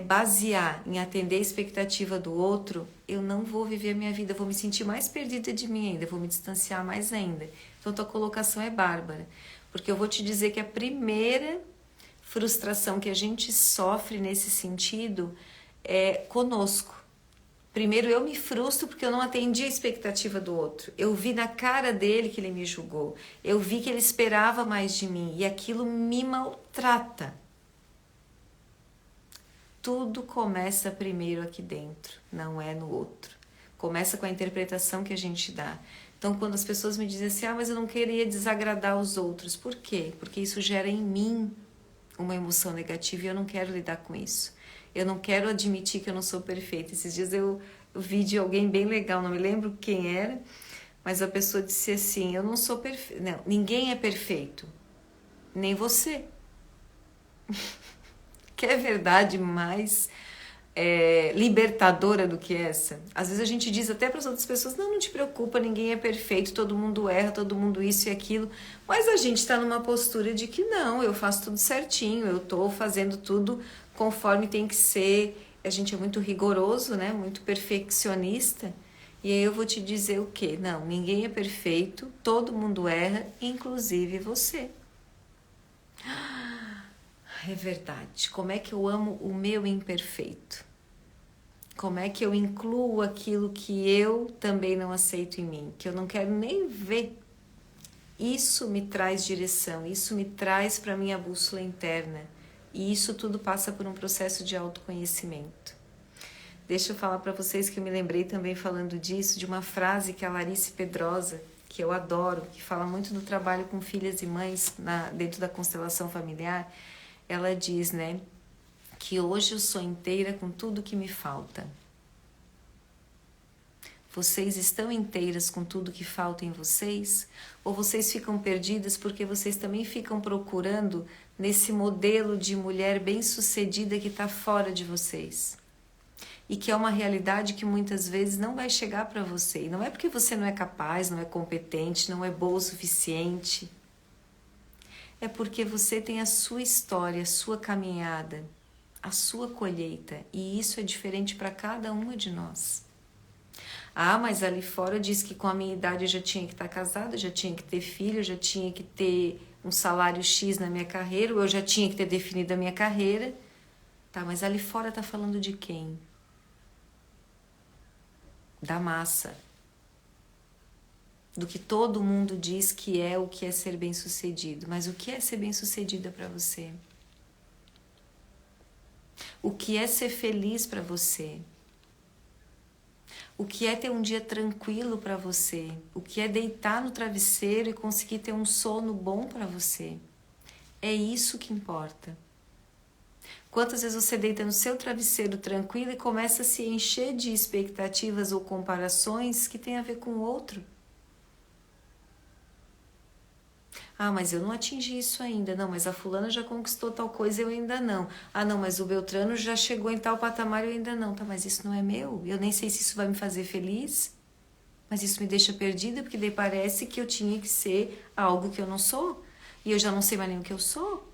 basear em atender a expectativa do outro, eu não vou viver a minha vida, vou me sentir mais perdida de mim ainda, vou me distanciar mais ainda. Então, tua colocação é bárbara, Porque eu vou te dizer que a primeira frustração que a gente sofre nesse sentido é conosco. Primeiro eu me frustro porque eu não atendi a expectativa do outro. Eu vi na cara dele que ele me julgou. Eu vi que ele esperava mais de mim e aquilo me maltrata. Tudo começa primeiro aqui dentro, não é no outro. Começa com a interpretação que a gente dá. Então, quando as pessoas me dizem assim, mas eu não queria desagradar os outros. Por quê? Porque isso gera em mim uma emoção negativa e eu não quero lidar com isso. Eu não quero admitir que eu não sou perfeita. Esses dias eu vi de alguém bem legal, não me lembro quem era, mas a pessoa disse assim, eu não sou perfeita. Não, ninguém é perfeito, nem você. Que é verdade mais libertadora do que essa? Às vezes a gente diz até para as outras pessoas, não te preocupa, ninguém é perfeito, todo mundo erra, todo mundo isso e aquilo, mas a gente está numa postura de que não, eu faço tudo certinho, eu estou fazendo tudo conforme tem que ser. A gente é muito rigoroso, né? Muito perfeccionista, e aí eu vou te dizer o quê? Não, ninguém é perfeito, todo mundo erra, inclusive você. É verdade. Como é que eu amo o meu imperfeito? Como é que eu incluo aquilo que eu também não aceito em mim, que eu não quero nem ver? Isso me traz direção, isso me traz para a minha bússola interna. E isso tudo passa por um processo de autoconhecimento. Deixa eu falar para vocês que eu me lembrei também falando disso, de uma frase que a Larice Pedrosa, que eu adoro, que fala muito do trabalho com filhas e mães dentro da constelação familiar. Ela diz, né, que hoje eu sou inteira com tudo que me falta. Vocês estão inteiras com tudo que falta em vocês? Ou vocês ficam perdidas porque vocês também ficam procurando nesse modelo de mulher bem-sucedida que está fora de vocês? E que é uma realidade que muitas vezes não vai chegar para você. E não é porque você não é capaz, não é competente, não é boa o suficiente. É porque você tem a sua história, a sua caminhada, a sua colheita, e isso é diferente para cada uma de nós. Ah, mas ali fora diz que com a minha idade eu já tinha que estar casada, já tinha que ter filho, já tinha que ter um salário X na minha carreira, ou eu já tinha que ter definido a minha carreira. Tá, mas ali fora tá falando de quem? Da massa. Do que todo mundo diz que é o que é ser bem-sucedido. Mas o que é ser bem-sucedida para você? O que é ser feliz para você? O que é ter um dia tranquilo para você? O que é deitar no travesseiro e conseguir ter um sono bom para você? É isso que importa. Quantas vezes você deita no seu travesseiro tranquilo e começa a se encher de expectativas ou comparações que tem a ver com o outro? Ah, mas eu não atingi isso ainda. Não, mas a fulana já conquistou tal coisa, eu ainda não. Ah, não, mas o Beltrano já chegou em tal patamar, eu ainda não. Tá, mas isso não é meu. Eu nem sei se isso vai me fazer feliz. Mas isso me deixa perdida, porque daí parece que eu tinha que ser algo que eu não sou. E eu já não sei mais nem o que eu sou.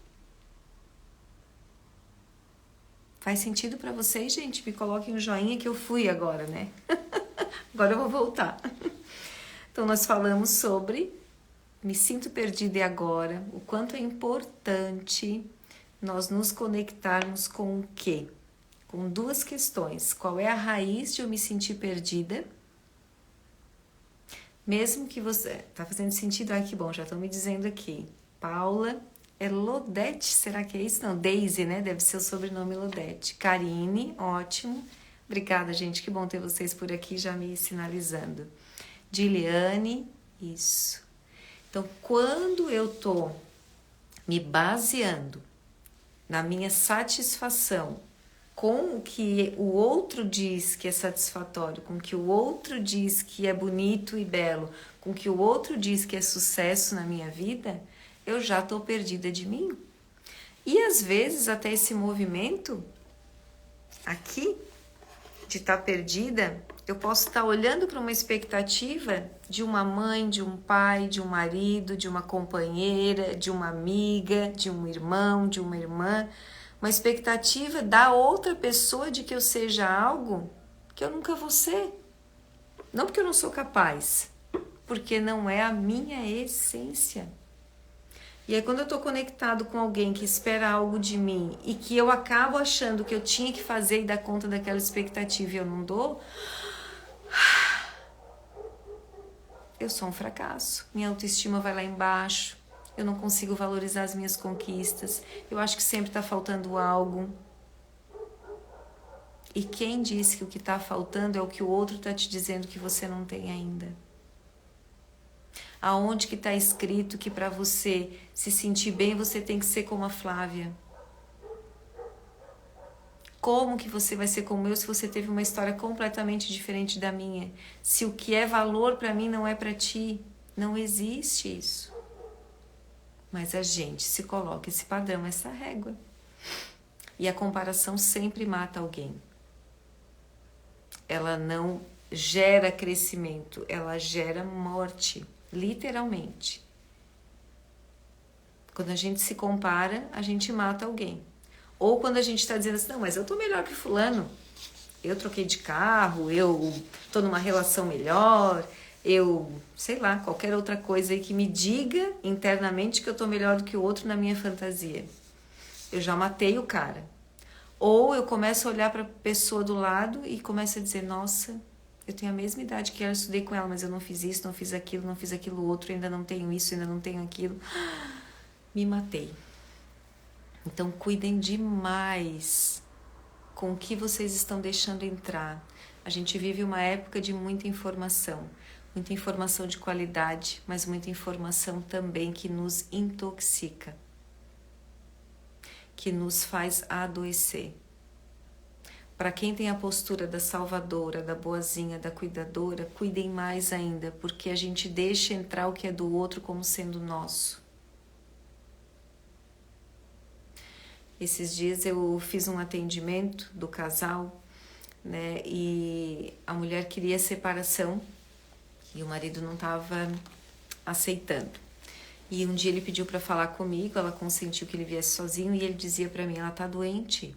Faz sentido pra vocês, gente? Me coloquem um joinha que eu fui agora, né? Agora eu vou voltar. Então, nós falamos sobre me sinto perdida e agora, o quanto é importante nós nos conectarmos com o quê? Com duas questões. Qual é a raiz de eu me sentir perdida? Mesmo que você... Tá fazendo sentido? Ai, que bom, já estão me dizendo aqui. Paula, é Lodete, será que é isso? Não, Daisy, né? Deve ser o sobrenome Lodete. Karine, ótimo. Obrigada, gente, que bom ter vocês por aqui já me sinalizando. Diliane, isso. Então, quando eu tô me baseando na minha satisfação com o que o outro diz que é satisfatório, com o que o outro diz que é bonito e belo, com o que o outro diz que é sucesso na minha vida, eu já tô perdida de mim. E às vezes até esse movimento aqui de estar perdida, eu posso estar olhando para uma expectativa de uma mãe, de um pai, de um marido, de uma companheira, de uma amiga, de um irmão, de uma irmã, uma expectativa da outra pessoa de que eu seja algo que eu nunca vou ser. Não porque eu não sou capaz, porque não é a minha essência. E aí quando eu tô conectado com alguém que espera algo de mim e que eu acabo achando que eu tinha que fazer e dar conta daquela expectativa e eu não dou, eu sou um fracasso. Minha autoestima vai lá embaixo, eu não consigo valorizar as minhas conquistas, eu acho que sempre tá faltando algo. E quem disse que o que tá faltando é o que o outro tá te dizendo que você não tem ainda? Aonde que tá escrito que para você se sentir bem você tem que ser como a Flávia? Como que você vai ser como eu se você teve uma história completamente diferente da minha? Se o que é valor para mim não é para ti, não existe isso. Mas a gente se coloca esse padrão, essa régua. E a comparação sempre mata alguém. Ela não gera crescimento, ela gera morte, literalmente. Quando a gente se compara, a gente mata alguém. Ou quando a gente está dizendo assim, não, mas eu tô melhor que fulano, eu troquei de carro, eu tô numa relação melhor, eu, sei lá, qualquer outra coisa aí que me diga internamente que eu tô melhor do que o outro na minha fantasia. Eu já matei o cara. Ou eu começo a olhar para a pessoa do lado e começo a dizer, nossa, eu tenho a mesma idade que ela, estudei com ela, mas eu não fiz isso, não fiz aquilo, não fiz aquilo outro, ainda não tenho isso, ainda não tenho aquilo. Me matei. Então cuidem demais com o que vocês estão deixando entrar. A gente vive uma época de muita informação de qualidade, mas muita informação também que nos intoxica, que nos faz adoecer. Para quem tem a postura da salvadora, da boazinha, da cuidadora, cuidem mais ainda, porque a gente deixa entrar o que é do outro como sendo nosso. Esses dias eu fiz um atendimento do casal, né? E a mulher queria separação e o marido não estava aceitando. E um dia ele pediu para falar comigo, ela consentiu que ele viesse sozinho e ele dizia para mim, ela tá doente,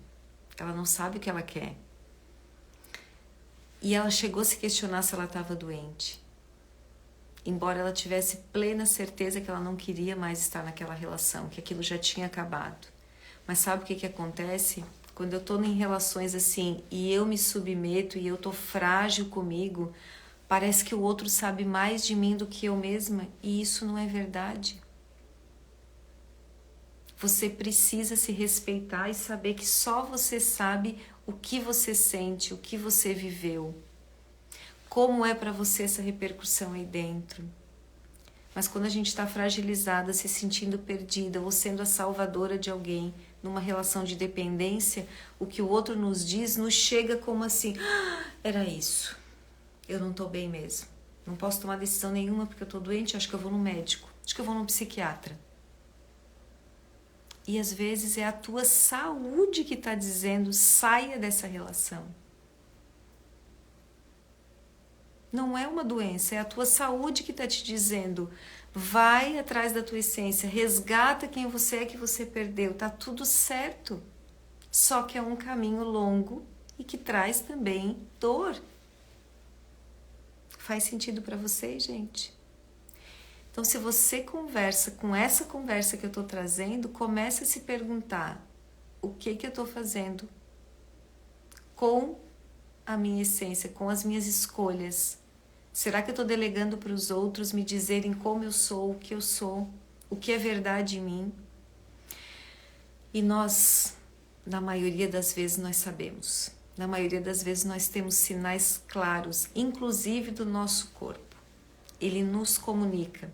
ela não sabe o que ela quer. E ela chegou a se questionar se ela estava doente. Embora ela tivesse plena certeza que ela não queria mais estar naquela relação, que aquilo já tinha acabado. Mas sabe o que acontece? Quando eu tô em relações assim e eu me submeto e eu tô frágil comigo, parece que o outro sabe mais de mim do que eu mesma e isso não é verdade. Você precisa se respeitar e saber que só você sabe o que você sente, o que você viveu. Como é para você essa repercussão aí dentro. Mas quando a gente está fragilizada, se sentindo perdida ou sendo a salvadora de alguém numa relação de dependência, o que o outro nos diz nos chega como assim, era isso, eu não estou bem mesmo, não posso tomar decisão nenhuma porque eu estou doente, acho que eu vou no médico, acho que eu vou no psiquiatra. E às vezes é a tua saúde que está dizendo, saia dessa relação. Não é uma doença, é a tua saúde que está te dizendo, vai atrás da tua essência, resgata quem você é que você perdeu, tá tudo certo. Só que é um caminho longo e que traz também dor. Faz sentido para vocês, gente? Então, se você conversa com essa conversa que eu estou trazendo, comece a se perguntar o que eu estou fazendo com a minha essência, com as minhas escolhas. Será que eu estou delegando para os outros me dizerem como eu sou, o que eu sou, o que é verdade em mim? E nós, na maioria das vezes, nós sabemos. Na maioria das vezes nós temos sinais claros, inclusive do nosso corpo. Ele nos comunica.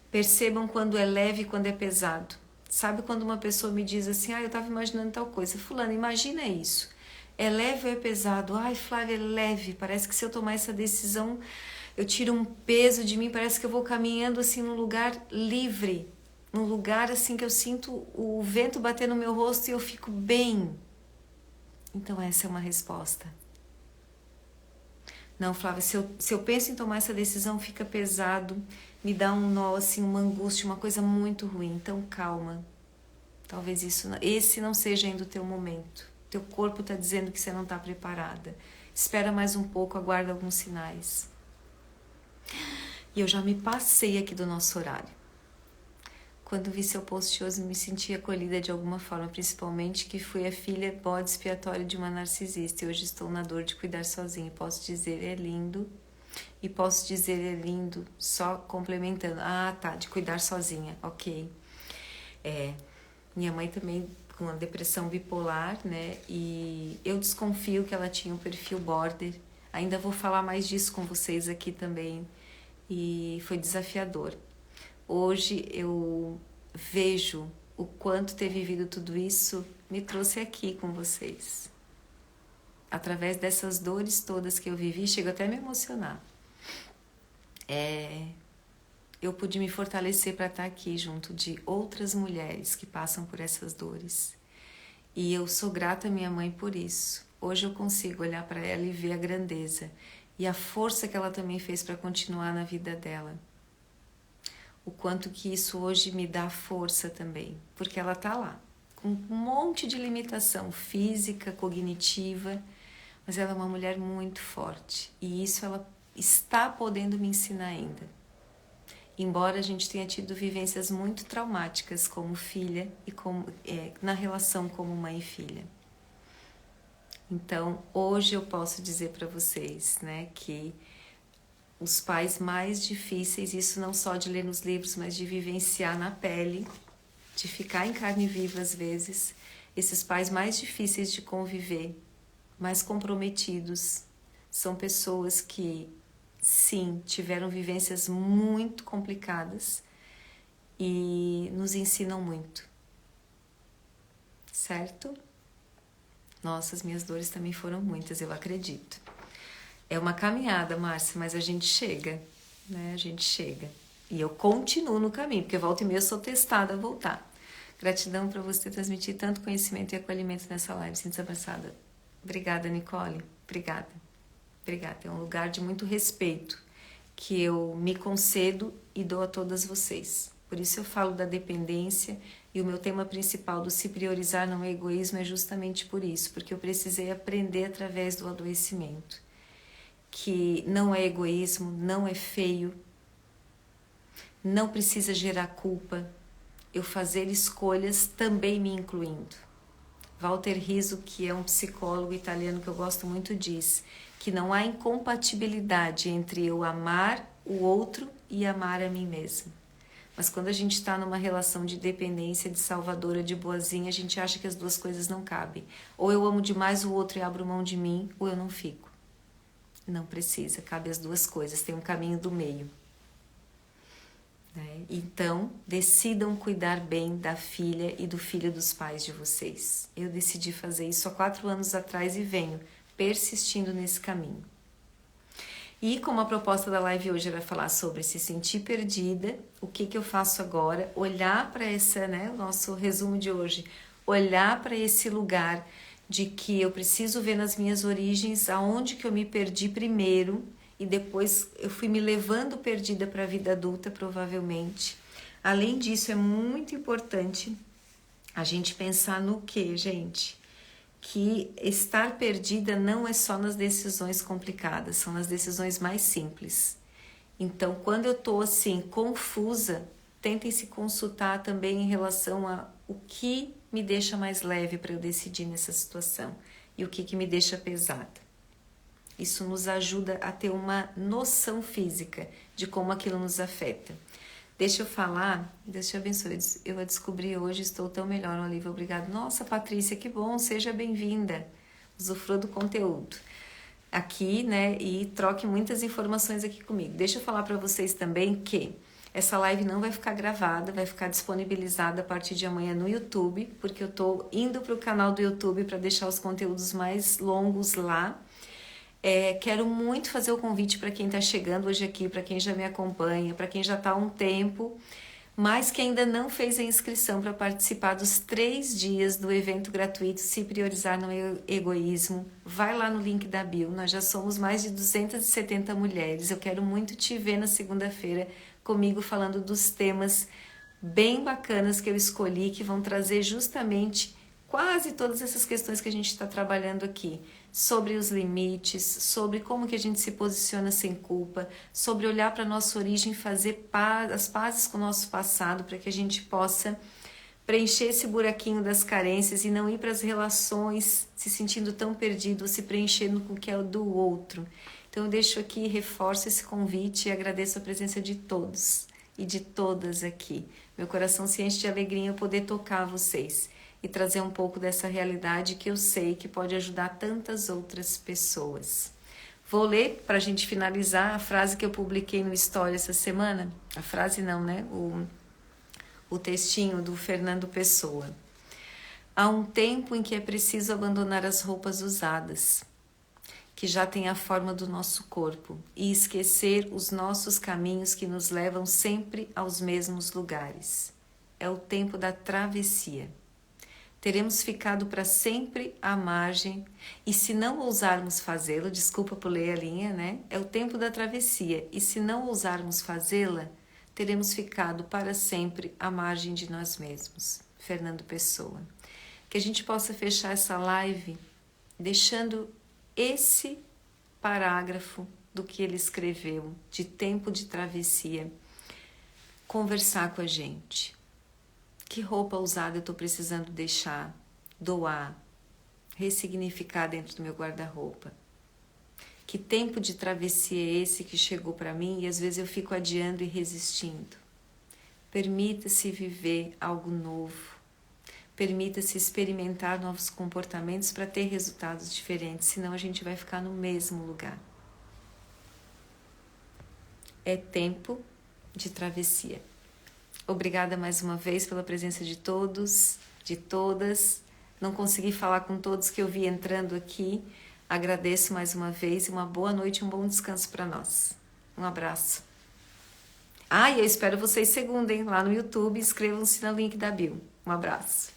Percebam quando é leve e quando é pesado. Sabe quando uma pessoa me diz assim, eu estava imaginando tal coisa. Fulano, imagina isso. É leve ou é pesado? Ai, Flávia, é leve. Parece que se eu tomar essa decisão, eu tiro um peso de mim. Parece que eu vou caminhando assim num lugar livre. Num lugar assim que eu sinto o vento bater no meu rosto e eu fico bem. Então essa é uma resposta. Não, Flávia, se eu penso em tomar essa decisão, fica pesado. Me dá um nó, assim, uma angústia, uma coisa muito ruim. Então calma. Talvez esse não seja ainda o teu momento. Teu corpo está dizendo que você não está preparada. Espera mais um pouco, aguarda alguns sinais. E eu já me passei aqui do nosso horário. Quando vi seu post hoje, me senti acolhida de alguma forma, principalmente que fui a filha bode expiatório de uma narcisista e hoje estou na dor de cuidar sozinha. Posso dizer, é lindo. E posso dizer, é lindo, só complementando. Ah, tá, de cuidar sozinha, ok. Minha mãe também com uma depressão bipolar, né? E eu desconfio que ela tinha um perfil border. Ainda vou falar mais disso com vocês aqui também. E foi desafiador. Hoje eu vejo o quanto ter vivido tudo isso me trouxe aqui com vocês. Através dessas dores todas que eu vivi, chego até a me emocionar. Eu pude me fortalecer para estar aqui junto de outras mulheres que passam por essas dores. E eu sou grata à minha mãe por isso. Hoje eu consigo olhar para ela e ver a grandeza e a força que ela também fez para continuar na vida dela. O quanto que isso hoje me dá força também, porque ela está lá, com um monte de limitação física, cognitiva, mas ela é uma mulher muito forte e isso ela está podendo me ensinar ainda. Embora a gente tenha tido vivências muito traumáticas como filha e na relação como mãe e filha. Então, hoje eu posso dizer para vocês, né, que os pais mais difíceis, isso não só de ler nos livros, mas de vivenciar na pele, de ficar em carne viva às vezes, esses pais mais difíceis de conviver, mais comprometidos, são pessoas que, sim, tiveram vivências muito complicadas e nos ensinam muito, certo? Nossa, as minhas dores também foram muitas, eu acredito. É uma caminhada, Márcia, mas a gente chega, né? A gente chega. E eu continuo no caminho, porque volta e meia eu sou testada a voltar. Gratidão por você transmitir tanto conhecimento e acolhimento nessa live. Sinta-se abraçada. Obrigada, Nicole. Obrigada. Obrigada. É um lugar de muito respeito que eu me concedo e dou a todas vocês. Por isso eu falo da dependência e o meu tema principal do se priorizar não é egoísmo é justamente por isso, porque eu precisei aprender através do adoecimento. Que não é egoísmo, não é feio, não precisa gerar culpa, eu fazer escolhas também me incluindo. Walter Rizzo, que é um psicólogo italiano que eu gosto muito, diz que não há incompatibilidade entre eu amar o outro e amar a mim mesma. Mas quando a gente está numa relação de dependência, de salvadora, de boazinha, a gente acha que as duas coisas não cabem. Ou eu amo demais o outro e abro mão de mim, ou eu não fico. Não precisa, cabe as duas coisas, tem um caminho do meio. Né? Então, decidam cuidar bem da filha e do filho dos pais de vocês. Eu decidi fazer isso há 4 anos atrás e venho persistindo nesse caminho. E como a proposta da live hoje era falar sobre se sentir perdida, o que eu faço agora? Olhar para essa, né, o nosso resumo de hoje, olhar para esse lugar de que eu preciso ver nas minhas origens aonde que eu me perdi primeiro e depois eu fui me levando perdida para a vida adulta, provavelmente. Além disso, é muito importante a gente pensar no que, gente? Que estar perdida não é só nas decisões complicadas, são nas decisões mais simples. Então, quando eu estou assim, confusa, tentem se consultar também em relação a o que me deixa mais leve para eu decidir nessa situação e o que me deixa pesada. Isso nos ajuda a ter uma noção física de como aquilo nos afeta. Deixa eu falar, Deus te abençoe, eu a descobri hoje, estou tão melhor, Olivia, obrigada. Nossa, Patrícia, que bom, seja bem-vinda, usufrua do conteúdo aqui, né, e troque muitas informações aqui comigo. Deixa eu falar para vocês também que essa live não vai ficar gravada, vai ficar disponibilizada a partir de amanhã no YouTube, porque eu estou indo para o canal do YouTube para deixar os conteúdos mais longos lá. Quero muito fazer o convite para quem está chegando hoje aqui, para quem já me acompanha, para quem já está há um tempo, mas que ainda não fez a inscrição para participar dos 3 dias do evento gratuito Se Priorizar Não é Egoísmo. Vai lá no link da bio, nós já somos mais de 270 mulheres. Eu quero muito te ver na segunda-feira comigo falando dos temas bem bacanas que eu escolhi, que vão trazer justamente quase todas essas questões que a gente está trabalhando aqui. sobre os limites, sobre como que a gente se posiciona sem culpa, sobre olhar para a nossa origem e fazer as pazes com o nosso passado para que a gente possa preencher esse buraquinho das carências e não ir para as relações se sentindo tão perdido ou se preenchendo com o que é o do outro. Então eu deixo aqui, reforço esse convite e agradeço a presença de todos e de todas aqui. Meu coração se enche de alegria em poder tocar vocês e trazer um pouco dessa realidade que eu sei que pode ajudar tantas outras pessoas. Vou ler, para a gente finalizar, a frase que eu publiquei no Story essa semana. A frase não, né? O textinho do Fernando Pessoa. Há um tempo em que é preciso abandonar as roupas usadas, que já têm a forma do nosso corpo, e esquecer os nossos caminhos que nos levam sempre aos mesmos lugares. É o tempo da travessia. Teremos ficado para sempre à margem, e se não ousarmos fazê-lo, desculpa por ler a linha, né? É o tempo da travessia, e se não ousarmos fazê-la, teremos ficado para sempre à margem de nós mesmos. Fernando Pessoa. Que a gente possa fechar essa live deixando esse parágrafo do que ele escreveu, de tempo de travessia, conversar com a gente. Que roupa usada eu estou precisando deixar, doar, ressignificar dentro do meu guarda-roupa? Que tempo de travessia é esse que chegou para mim e às vezes eu fico adiando e resistindo? Permita-se viver algo novo. Permita-se experimentar novos comportamentos para ter resultados diferentes, senão a gente vai ficar no mesmo lugar. É tempo de travessia. Obrigada mais uma vez pela presença de todos, de todas. Não consegui falar com todos que eu vi entrando aqui. Agradeço mais uma vez e uma boa noite e um bom descanso para nós. Um abraço. E eu espero vocês segunda, hein? Lá no YouTube. Inscrevam-se no link da bio. Um abraço.